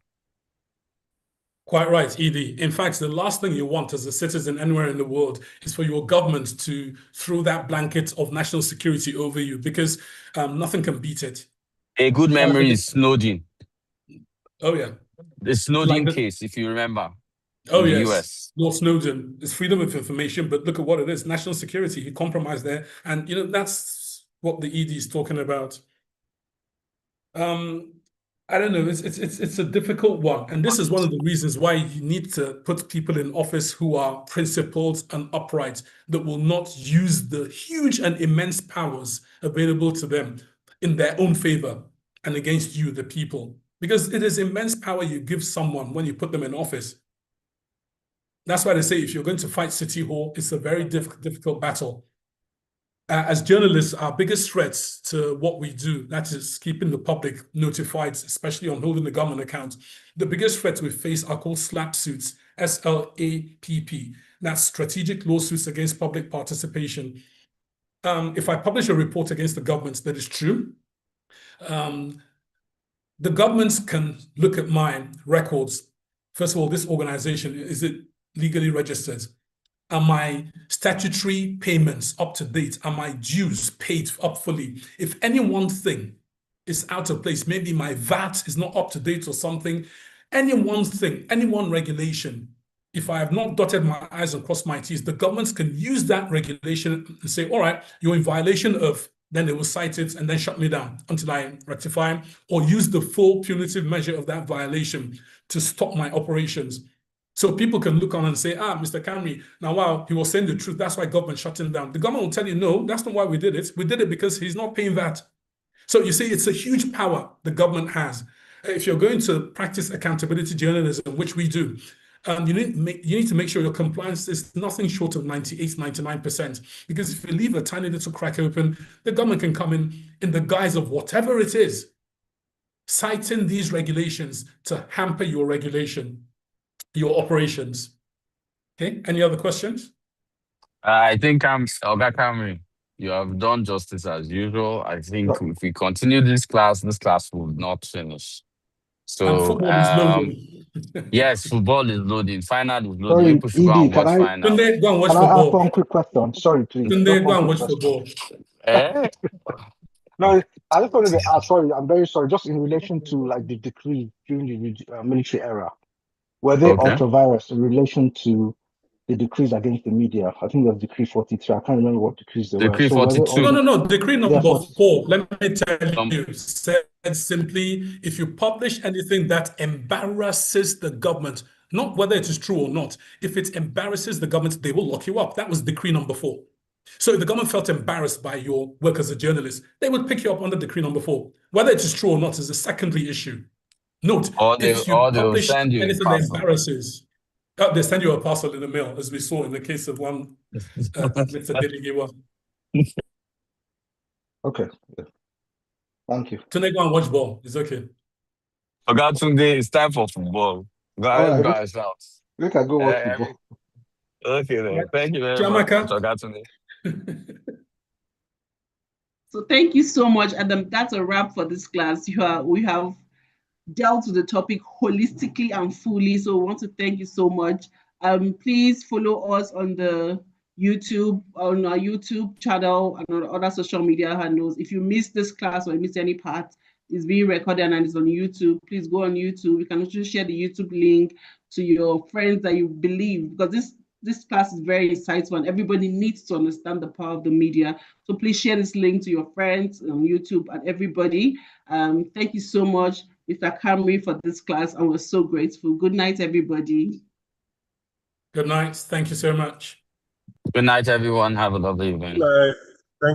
Quite right, Edie. In fact, the last thing you want as a citizen anywhere in the world is for your government to throw that blanket of national security over you, because nothing can beat it. A good memory is Snowden. Oh, yeah. The Snowden case, if you remember. Oh, in the yes. US. Lord Snowden. It's freedom of information, but look at what it is. National security. He compromised there. And, you know, that's what the ED is talking about. I don't know. It's a difficult one. And this is one of the reasons why you need to put people in office who are principled and upright, that will not use the huge and immense powers available to them in their own favor and against you, the people. Because it is immense power you give someone when you put them in office. That's why they say if you're going to fight City Hall, it's a very difficult battle. As journalists, our biggest threats to what we do, that is keeping the public notified, especially on holding the government account, the biggest threats we face are called SLAPP suits, SLAPP. That's strategic lawsuits against public participation. If I publish a report against the government that is true, the governments can look at my records. First of all, this organization, is it legally registered? Are my statutory payments up to date? Are my dues paid up fully? If any one thing is out of place, maybe my VAT is not up to date or something, any one thing, any one regulation, if I have not dotted my I's and crossed my T's, the governments can use that regulation and say, all right, you're in violation of, then they will cite it and then shut me down until I rectify, or use the full punitive measure of that violation to stop my operations. So people can look on and say, Mr. Camry, now, wow, he was saying the truth. That's why government shut him down. The government will tell you, no, that's not why we did it. We did it because he's not paying that. So you see, it's a huge power the government has. If you're going to practice accountability journalism, which we do, you need to make sure your compliance is nothing short of 98, 99%. Because if you leave a tiny little crack open, the government can come in the guise of whatever it is, citing these regulations to hamper your regulation, your operations. Okay, any other questions? I think Oga Camry, you have done justice as usual. I think if we continue this class will not finish. So football is loading. Yes, football is loading. Final is loading. Sorry, People should go and watch final. Tunde, go and watch Can I football. ask one quick question? Sorry, please. Tunde, go and watch football. No, I just wanted to ask, sorry, I'm very sorry, just in relation to like the decree during the military era. Were they ultra-virus in relation to the decrees against the media? I think it was Decree 43. I can't remember what decrees they were. Decree 42. No. Decree number 4. Let me tell you. Said simply, if you publish anything that embarrasses the government, not whether it is true or not, if it embarrasses the government, they will lock you up. That was Decree number 4. So if the government felt embarrassed by your work as a journalist, they would pick you up under Decree Number 4. Whether it is true or not is a secondary issue. Note, if you they'll publish send you a anything that parcel. embarrasses, they send you a parcel in the mail, as we saw in the case of one Mr. Deligiwa. Okay. Yeah. Thank you. Tunde, go and watch ball. It's okay. Ogatunde, it's time for football. Go All ahead, right. guys, out. We can go watch football. Okay, then. Right. Thank you very Chiamaka. much, Ogatunde. So thank you so much, Adam. That's a wrap for this class. We have dealt with the topic holistically and fully. So I want to thank you so much. Please follow us on our YouTube channel and on other social media handles. If you missed this class or missed any part, it's being recorded and it's on YouTube. Please go on YouTube. You can also share the YouTube link to your friends that you believe, because this class is very insightful and everybody needs to understand the power of the media. So please share this link to your friends on YouTube and everybody. Thank you so much, Mr. Camry, for this class, and we're so grateful. Good night, everybody. Good night. Thank you so much. Good night, everyone. Have a lovely evening. Bye.